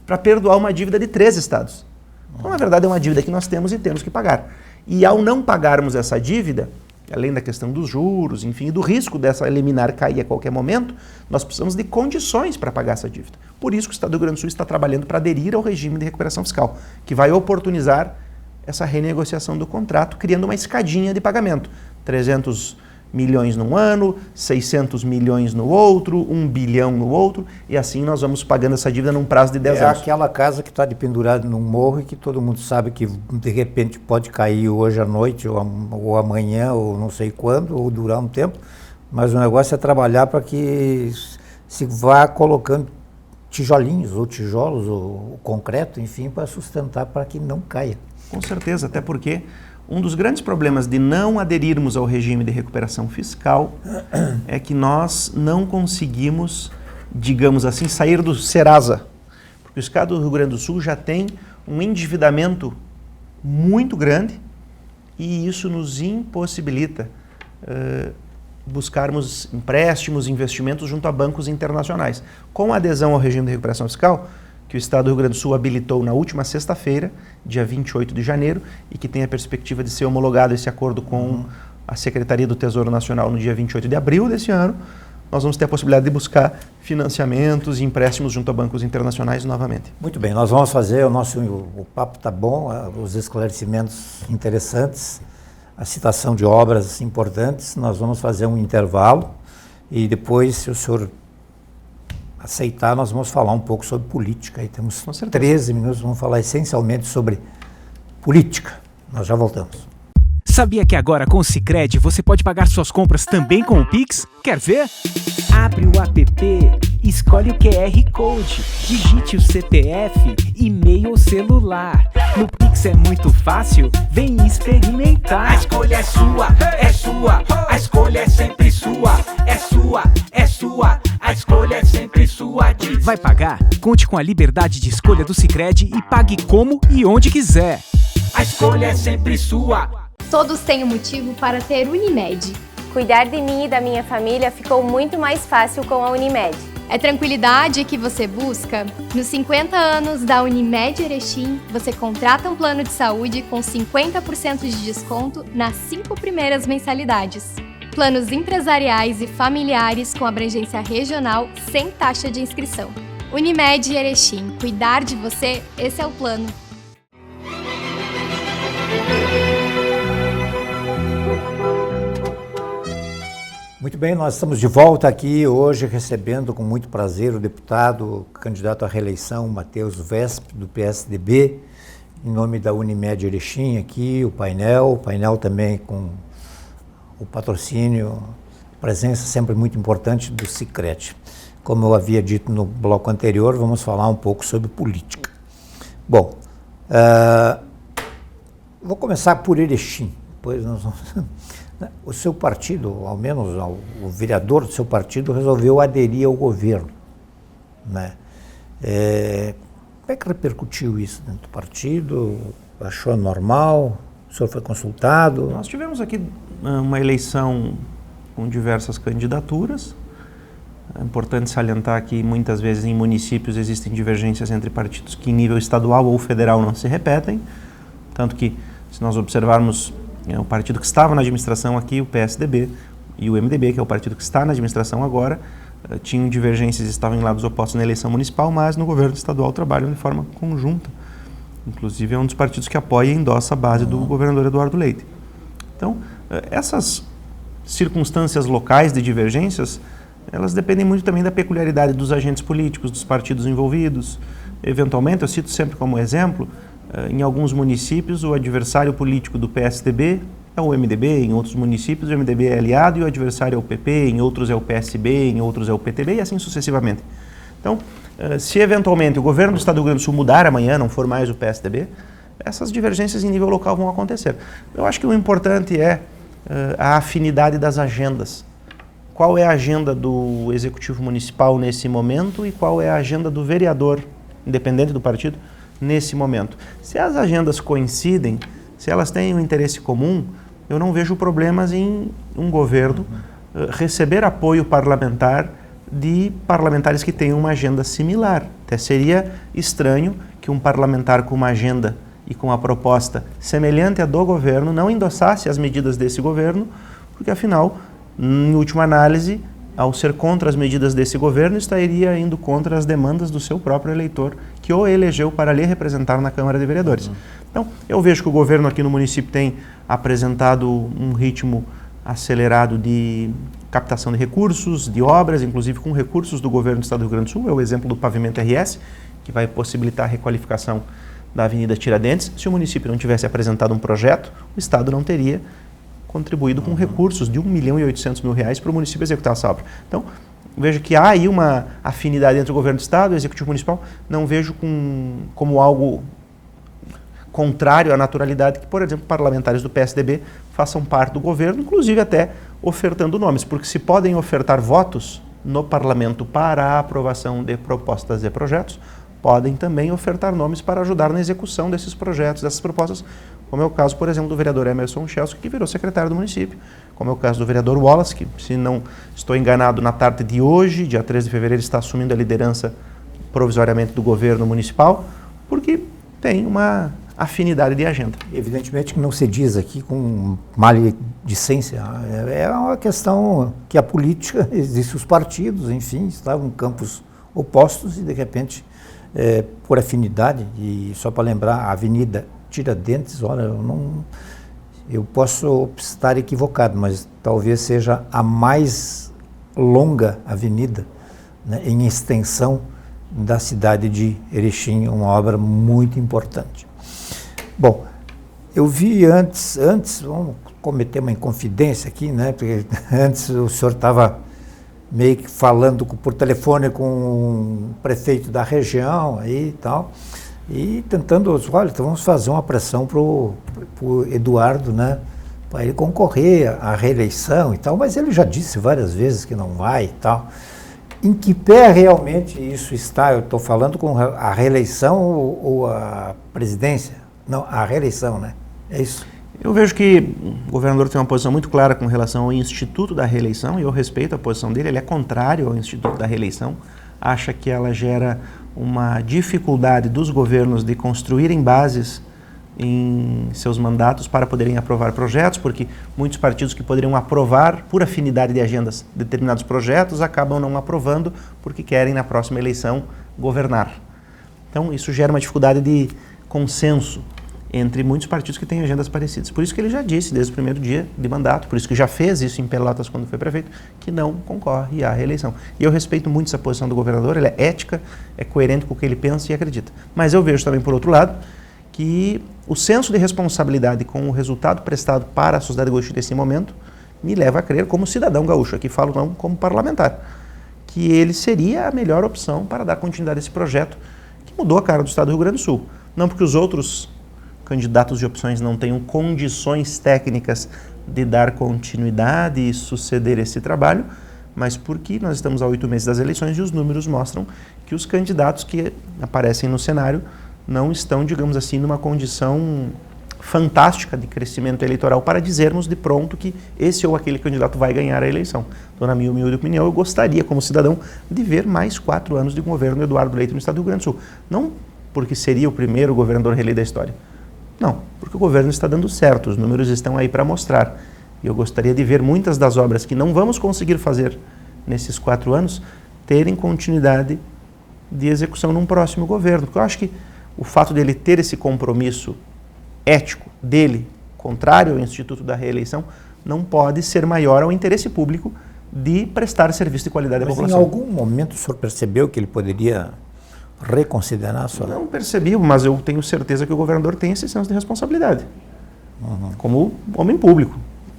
para perdoar uma dívida de 3 estados. Então, na verdade, é uma dívida que nós temos e temos que pagar. E ao não pagarmos essa dívida, além da questão dos juros, enfim, do risco dessa liminar cair a qualquer momento, nós precisamos de condições para pagar essa dívida. Por isso que o Estado do Rio Grande do Sul está trabalhando para aderir ao regime de recuperação fiscal, que vai oportunizar essa renegociação do contrato, criando uma escadinha de pagamento. 300 milhões num ano, 600 milhões no outro, 1 bilhão no outro, e assim nós vamos pagando essa dívida num prazo de 10 anos. É aquela casa que está pendurada num morro e que todo mundo sabe que de repente pode cair hoje à noite, ou amanhã, ou não sei quando, ou durar um tempo, mas o negócio é trabalhar para que se vá colocando tijolinhos, ou tijolos, ou concreto, enfim, para sustentar, para que não caia. Com certeza, até porque um dos grandes problemas de não aderirmos ao regime de recuperação fiscal é que nós não conseguimos, digamos assim, sair do Serasa. Porque o Estado do Rio Grande do Sul já tem um endividamento muito grande e isso nos impossibilita buscarmos empréstimos, investimentos junto a bancos internacionais. Com a adesão ao regime de recuperação fiscal, que o Estado do Rio Grande do Sul habilitou na última sexta-feira, dia 28 de janeiro, e que tem a perspectiva de ser homologado esse acordo com a Secretaria do Tesouro Nacional no dia 28 de abril desse ano, nós vamos ter a possibilidade de buscar financiamentos e empréstimos junto a bancos internacionais novamente. Muito bem, nós vamos fazer o papo está bom, os esclarecimentos interessantes, a citação de obras importantes, nós vamos fazer um intervalo e depois, se o senhor aceitar, nós vamos falar um pouco sobre política. Aí temos 13 minutos, vamos falar essencialmente sobre política. Nós já voltamos. Sabia que agora com o Sicredi você pode pagar suas compras também com o Pix? Quer ver? Abre o app, escolhe o QR Code, digite o CPF, e-mail ou celular. No Pix é muito fácil, vem experimentar. A escolha é sua, a escolha é sempre sua, é sua, a escolha é sempre sua. Vai pagar? Conte com a liberdade de escolha do Sicredi e pague como e onde quiser. A escolha é sempre sua. Todos têm um motivo para ter Unimed. Cuidar de mim e da minha família ficou muito mais fácil com a Unimed. É tranquilidade que você busca? Nos 50 anos da Unimed Erechim, você contrata um plano de saúde com 50% de desconto nas 5 primeiras mensalidades. Planos empresariais e familiares com abrangência regional sem taxa de inscrição. Unimed Erechim, cuidar de você, esse é o plano. Muito bem, nós estamos de volta aqui hoje recebendo com muito prazer o deputado candidato à reeleição Matheus Wesp, do PSDB, em nome da Unimed Erechim aqui, o painel também com o patrocínio, presença sempre muito importante do Sicredi. Como eu havia dito no bloco anterior, vamos falar um pouco sobre política. Bom, vou começar por Erechim, depois nós vamos... O seu partido, ao menos o vereador do seu partido, resolveu aderir ao governo, né? Como é que repercutiu isso dentro do partido? Achou normal? O senhor foi consultado? Nós tivemos aqui uma eleição com diversas candidaturas. É importante salientar que muitas vezes em municípios existem divergências entre partidos que em nível estadual ou federal não se repetem. Tanto que, se nós observarmos o partido que estava na administração aqui, o PSDB, e o MDB, que é o partido que está na administração agora, tinham divergências e estavam em lados opostos na eleição municipal, mas no governo estadual trabalham de forma conjunta. Inclusive é um dos partidos que apoia e endossa a base do governador Eduardo Leite. Então, essas circunstâncias locais de divergências, elas dependem muito também da peculiaridade dos agentes políticos, dos partidos envolvidos. Eventualmente, eu cito sempre como exemplo, em alguns municípios o adversário político do PSDB é o MDB, em outros municípios o MDB é aliado e o adversário é o PP, em outros é o PSB, em outros é o PTB e assim sucessivamente. Então, se eventualmente o governo do Estado do Rio Grande do Sul mudar amanhã, não for mais o PSDB, essas divergências em nível local vão acontecer. Eu acho que o importante é a afinidade das agendas. qual é a agenda do Executivo Municipal nesse momento e qual é a agenda do vereador, independente do partido, nesse momento. Se as agendas coincidem, se elas têm um interesse comum, eu não vejo problemas em um governo receber apoio parlamentar de parlamentares que tenham uma agenda similar. Até seria estranho que um parlamentar com uma agenda e com uma proposta semelhante à do governo não endossasse as medidas desse governo, porque afinal, em última análise, ao ser contra as medidas desse governo, estaria indo contra as demandas do seu próprio eleitor, que o elegeu para lhe representar na Câmara de Vereadores. Então, eu vejo que o governo aqui no município tem apresentado um ritmo acelerado de captação de recursos, de obras, inclusive com recursos do governo do Estado do Rio Grande do Sul. É o exemplo do pavimento RS, que vai possibilitar a requalificação da Avenida Tiradentes. Se o município não tivesse apresentado um projeto, o Estado não teria contribuído com recursos de R$ 1.800.000 para o município executar essa obra. Então, vejo que há aí uma afinidade entre o governo do Estado e o Executivo Municipal. Não vejo como algo contrário à naturalidade que, por exemplo, parlamentares do PSDB façam parte do governo, inclusive até ofertando nomes, porque se podem ofertar votos no parlamento para a aprovação de propostas e projetos, podem também ofertar nomes para ajudar na execução desses projetos, dessas propostas, como é o caso, por exemplo, do vereador Emerson Chelsky, que virou secretário do município, como é o caso do vereador Wallace, que, se não estou enganado, na tarde de hoje, dia 13 de fevereiro, está assumindo a liderança provisoriamente do governo municipal, porque tem uma afinidade de agenda. Evidentemente que não se diz aqui com maledicência, é uma questão que a política, existem os partidos, enfim, estavam em campos opostos e de repente, por afinidade, e só para lembrar, a Avenida Tiradentes, olha, eu posso estar equivocado, mas talvez seja a mais longa avenida, né, em extensão da cidade de Erechim, uma obra muito importante. Bom, eu vi antes, vamos cometer uma inconfidência aqui, né? Porque antes o senhor estava meio que falando por telefone com o prefeito da região aí e tal, e tentando, olha, então vamos fazer uma pressão para o Eduardo, né? Para ele concorrer à reeleição e tal, mas ele já disse várias vezes que não vai e tal. Em que pé realmente isso está? Eu estou falando com a reeleição ou a presidência? Não, a reeleição, né? É isso. Eu vejo que o governador tem uma posição muito clara com relação ao Instituto da Reeleição, e eu respeito a posição dele. Ele é contrário ao Instituto da Reeleição, acha que ela gera uma dificuldade dos governos de construírem bases em seus mandatos para poderem aprovar projetos, porque muitos partidos que poderiam aprovar por afinidade de agendas determinados projetos acabam não aprovando porque querem na próxima eleição governar. Então isso gera uma dificuldade de consenso entre muitos partidos que têm agendas parecidas. Por isso que ele já disse desde o primeiro dia de mandato, por isso que já fez isso em Pelotas quando foi prefeito, que não concorre à reeleição. E eu respeito muito essa posição do governador, ele é ética, é coerente com o que ele pensa e acredita. Mas eu vejo também, por outro lado, que o senso de responsabilidade com o resultado prestado para a sociedade gaúcha nesse momento me leva a crer, como cidadão gaúcho, aqui falo não como parlamentar, que ele seria a melhor opção para dar continuidade a esse projeto que mudou a cara do Estado do Rio Grande do Sul. Não porque os outros candidatos de opções não tenham condições técnicas de dar continuidade e suceder esse trabalho, mas porque nós estamos a 8 meses das eleições e os números mostram que os candidatos que aparecem no cenário não estão, digamos assim, numa condição fantástica de crescimento eleitoral para dizermos de pronto que esse ou aquele candidato vai ganhar a eleição. Então, na minha humilde opinião, eu gostaria, como cidadão, de ver mais 4 anos de governo do Eduardo Leite no Estado do Rio Grande do Sul. Não porque seria o primeiro governador reeleito da história. Não, porque o governo está dando certo, os números estão aí para mostrar. E eu gostaria de ver muitas das obras que não vamos conseguir fazer nesses 4 anos terem continuidade de execução num próximo governo. Porque eu acho que o fato dele ter esse compromisso ético dele, contrário ao Instituto da Reeleição, não pode ser maior ao interesse público de prestar serviço de qualidade à população. Mas em algum momento o senhor percebeu que ele poderia reconsiderar a sua... Não percebi, mas eu tenho certeza que o governador tem esse senso de responsabilidade, como homem público.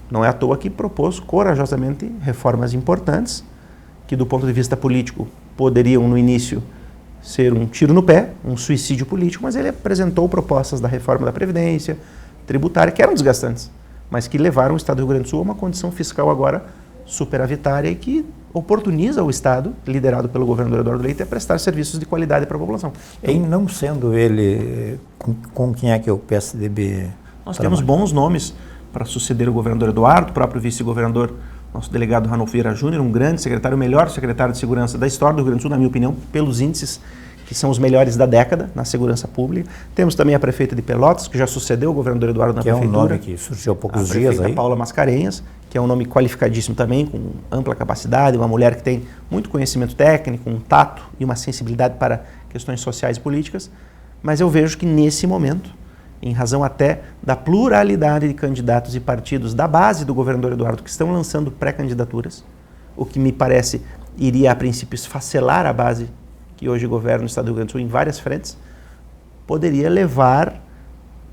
Não é à toa que propôs corajosamente reformas importantes, que do ponto de vista político poderiam no início ser um tiro no pé, um suicídio político, mas ele apresentou propostas da reforma da Previdência, tributária, que eram desgastantes, mas que levaram o Estado do Rio Grande do Sul a uma condição fiscal agora superavitária e que oportuniza o Estado, liderado pelo governador Eduardo Leite, a prestar serviços de qualidade para a população. Em não sendo ele, com quem é que é o PSDB? Nós temos bons nomes para suceder o governador Eduardo, o próprio vice-governador, nosso delegado Ranulfo Vieira Júnior, um grande secretário, o melhor secretário de segurança da história do Rio Grande do Sul, na minha opinião, pelos índices que são os melhores da década na segurança pública. Temos também a prefeita de Pelotas, que já sucedeu o governador Eduardo na prefeitura. Que é um nome que surgiu há poucos dias aí. A prefeita Paula Mascarenhas, que é um nome qualificadíssimo também, com ampla capacidade, uma mulher que tem muito conhecimento técnico, um tato e uma sensibilidade para questões sociais e políticas. Mas eu vejo que nesse momento, em razão até da pluralidade de candidatos e partidos da base do governador Eduardo que estão lançando pré-candidaturas, o que me parece iria a princípio esfacelar a base que hoje governa o Estado do Rio Grande do Sul em várias frentes, poderia levar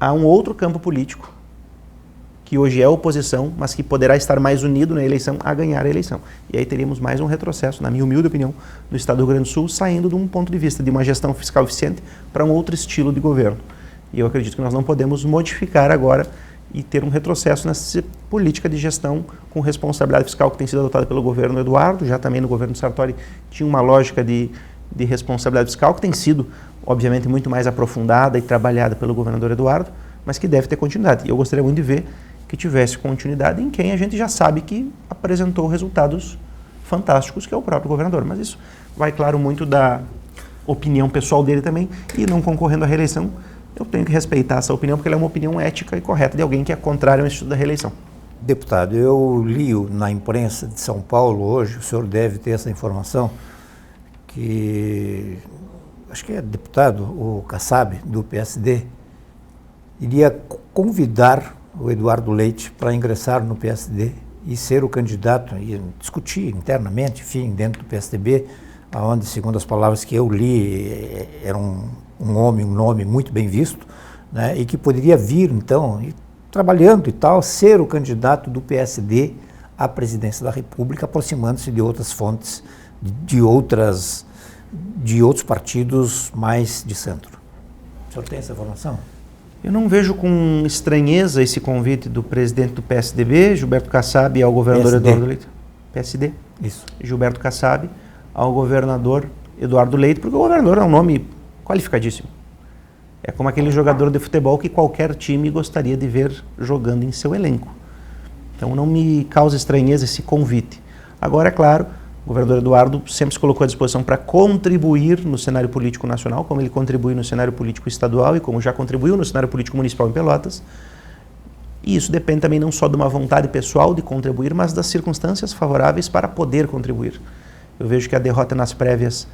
a um outro campo político, que hoje é oposição, mas que poderá estar mais unido na eleição a ganhar a eleição. E aí teríamos mais um retrocesso, na minha humilde opinião, do Estado do Rio Grande do Sul, saindo de um ponto de vista de uma gestão fiscal eficiente para um outro estilo de governo. E eu acredito que nós não podemos modificar agora e ter um retrocesso nessa política de gestão com responsabilidade fiscal que tem sido adotada pelo governo Eduardo, já também no governo Sartori tinha uma lógica de responsabilidade fiscal que tem sido, obviamente, muito mais aprofundada e trabalhada pelo governador Eduardo, mas que deve ter continuidade. E eu gostaria muito de ver que tivesse continuidade em quem a gente já sabe que apresentou resultados fantásticos, que é o próprio governador. Mas isso vai, claro, muito da opinião pessoal dele também, e não concorrendo à reeleição, eu tenho que respeitar essa opinião, porque ela é uma opinião ética e correta de alguém que é contrário ao Instituto da Reeleição. Deputado, eu li na imprensa de São Paulo hoje, o senhor deve ter essa informação, que acho que é deputado, o Kassab, do PSD, iria convidar o Eduardo Leite para ingressar no PSD e ser o candidato, e discutir internamente, enfim, dentro do PSDB, onde, segundo as palavras que eu li, era um nome muito bem visto, né, e que poderia vir, então, trabalhando e tal, ser o candidato do PSD à presidência da República, aproximando-se de outras fontes, de outros partidos mais de centro. O senhor tem essa informação? Eu não vejo com estranheza esse convite do presidente do PSDB, Gilberto Kassab, ao governador Eduardo Leite. PSD? Isso. Gilberto Kassab, ao governador Eduardo Leite, porque o governador é um nome qualificadíssimo. É como aquele jogador de futebol que qualquer time gostaria de ver jogando em seu elenco. Então não me causa estranheza esse convite. Agora, é claro, o governador Eduardo sempre se colocou à disposição para contribuir no cenário político nacional, como ele contribui no cenário político estadual e como já contribuiu no cenário político municipal em Pelotas. E isso depende também não só de uma vontade pessoal de contribuir, mas das circunstâncias favoráveis para poder contribuir. Eu vejo que a derrota nas prévias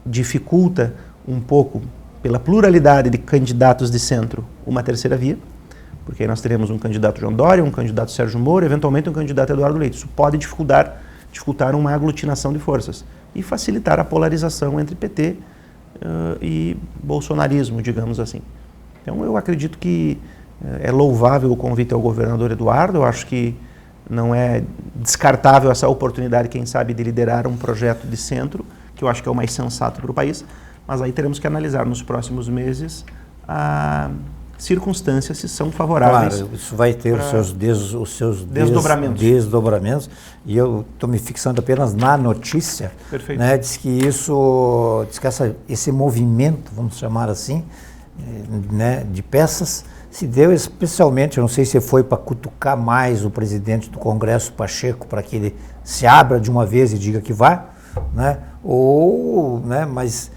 dificulta um pouco, pela pluralidade de candidatos de centro, uma terceira via, porque aí nós teremos um candidato João Dória, um candidato Sérgio Moro, eventualmente um candidato Eduardo Leite. Isso pode dificultar uma aglutinação de forças e facilitar a polarização entre PT e bolsonarismo, digamos assim. Então eu acredito que é louvável o convite ao governador Eduardo, eu acho que não é descartável essa oportunidade, quem sabe, de liderar um projeto de centro, que eu acho que é o mais sensato para o país, mas aí teremos que analisar nos próximos meses a circunstâncias se são favoráveis. Claro, isso vai ter os seus desdobramentos, e eu estou me fixando apenas na notícia. Perfeito. Né, diz que esse movimento, vamos chamar assim, né, de peças, se deu especialmente, eu não sei se foi para cutucar mais o presidente do Congresso, Pacheco, para que ele se abra de uma vez e diga que vai, né, mas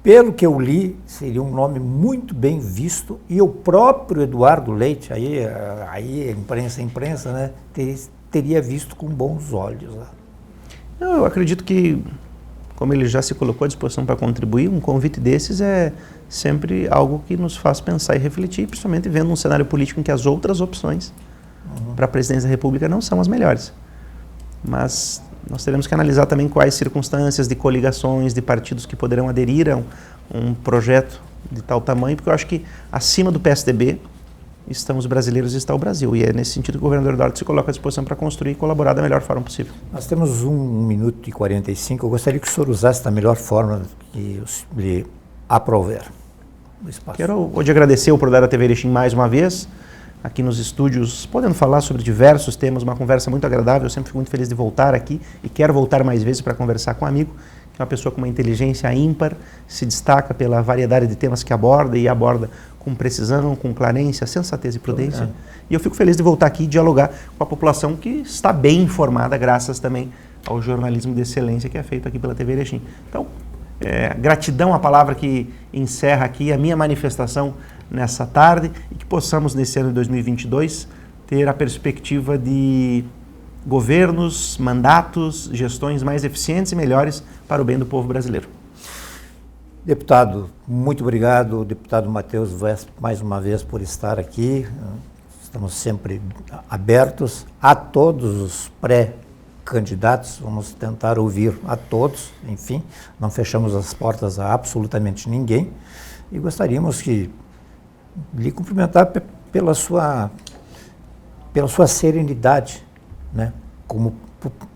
pelo que eu li, seria um nome muito bem visto, e o próprio Eduardo Leite, aí a imprensa, né, teria visto com bons olhos. Né? Eu acredito que, como ele já se colocou à disposição para contribuir, um convite desses é sempre algo que nos faz pensar e refletir, principalmente vendo um cenário político em que as outras opções para a presidência da República não são as melhores. Mas nós teremos que analisar também quais circunstâncias de coligações, de partidos que poderão aderir a um projeto de tal tamanho, porque eu acho que acima do PSDB estão os brasileiros e está o Brasil. E é nesse sentido que o governador Eduardo se coloca à disposição para construir e colaborar da melhor forma possível. Nós temos 1 minuto e 45. Eu gostaria que o senhor usasse da melhor forma que lhe aprouver o espaço. Quero hoje agradecer ao Prodar da TV Erechim mais uma vez aqui nos estúdios, podendo falar sobre diversos temas, uma conversa muito agradável. Eu sempre fico muito feliz de voltar aqui e quero voltar mais vezes para conversar com um amigo, que é uma pessoa com uma inteligência ímpar, se destaca pela variedade de temas que aborda e aborda com precisão, com clarência, sensatez e prudência. E eu fico feliz de voltar aqui e dialogar com a população que está bem informada, graças também ao jornalismo de excelência que é feito aqui pela TV Erechim. Então, gratidão à palavra que encerra aqui a minha manifestação nessa tarde e que possamos, nesse ano de 2022, ter a perspectiva de governos, mandatos, gestões mais eficientes e melhores para o bem do povo brasileiro. Deputado, muito obrigado, deputado Matheus Wesp, mais uma vez por estar aqui. Estamos sempre abertos a todos os pré-candidatos, vamos tentar ouvir a todos, enfim, não fechamos as portas a absolutamente ninguém e gostaríamos que lhe cumprimentar pela sua serenidade, né,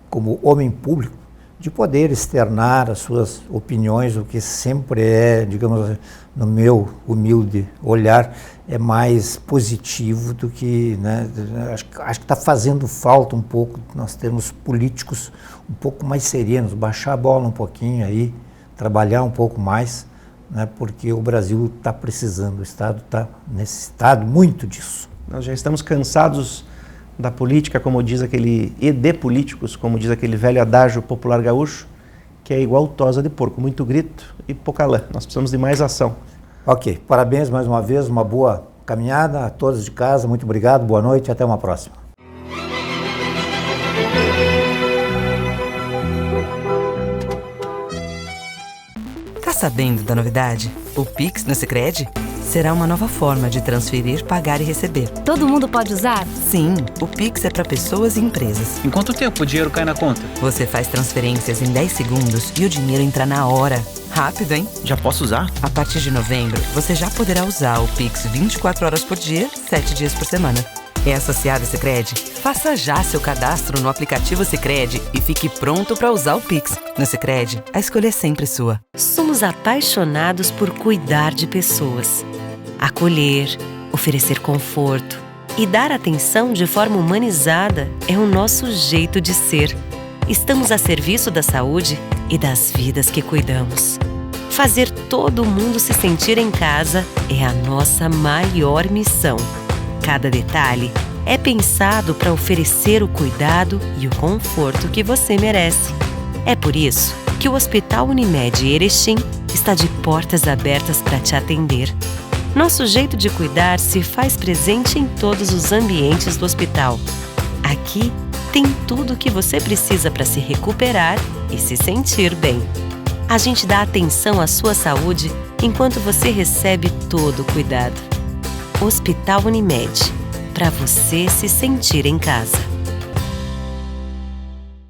como homem público, de poder externar as suas opiniões, o que sempre é, digamos, no meu humilde olhar, é mais positivo do que, né, acho que está fazendo falta um pouco nós termos políticos um pouco mais serenos, baixar a bola um pouquinho aí, trabalhar um pouco mais, né, porque o Brasil está precisando, o Estado está necessitado muito disso. Nós já estamos cansados da política, como diz aquele, e de políticos, como diz aquele velho adágio popular gaúcho, que é igual tosa de porco, muito grito e pouca lã. Nós precisamos de mais ação. Ok, parabéns mais uma vez, uma boa caminhada a todos de casa, muito obrigado, boa noite e até uma próxima. Tá sabendo da novidade? O Pix no Sicredi será uma nova forma de transferir, pagar e receber. Todo mundo pode usar? Sim, o Pix é para pessoas e empresas. Em quanto tempo o dinheiro cai na conta? Você faz transferências em 10 segundos e o dinheiro entra na hora. Rápido, hein? Já posso usar? A partir de novembro, você já poderá usar o Pix 24 horas por dia, 7 dias por semana. É associado ao Sicredi? Faça já seu cadastro no aplicativo Sicredi e fique pronto para usar o Pix. No Sicredi, a escolha é sempre sua. Somos apaixonados por cuidar de pessoas. Acolher, oferecer conforto e dar atenção de forma humanizada é o nosso jeito de ser. Estamos a serviço da saúde e das vidas que cuidamos. Fazer todo mundo se sentir em casa é a nossa maior missão. Cada detalhe é pensado para oferecer o cuidado e o conforto que você merece. É por isso que o Hospital Unimed Erechim está de portas abertas para te atender. Nosso jeito de cuidar se faz presente em todos os ambientes do hospital. Aqui tem tudo o que você precisa para se recuperar e se sentir bem. A gente dá atenção à sua saúde enquanto você recebe todo o cuidado. Hospital Unimed, para você se sentir em casa.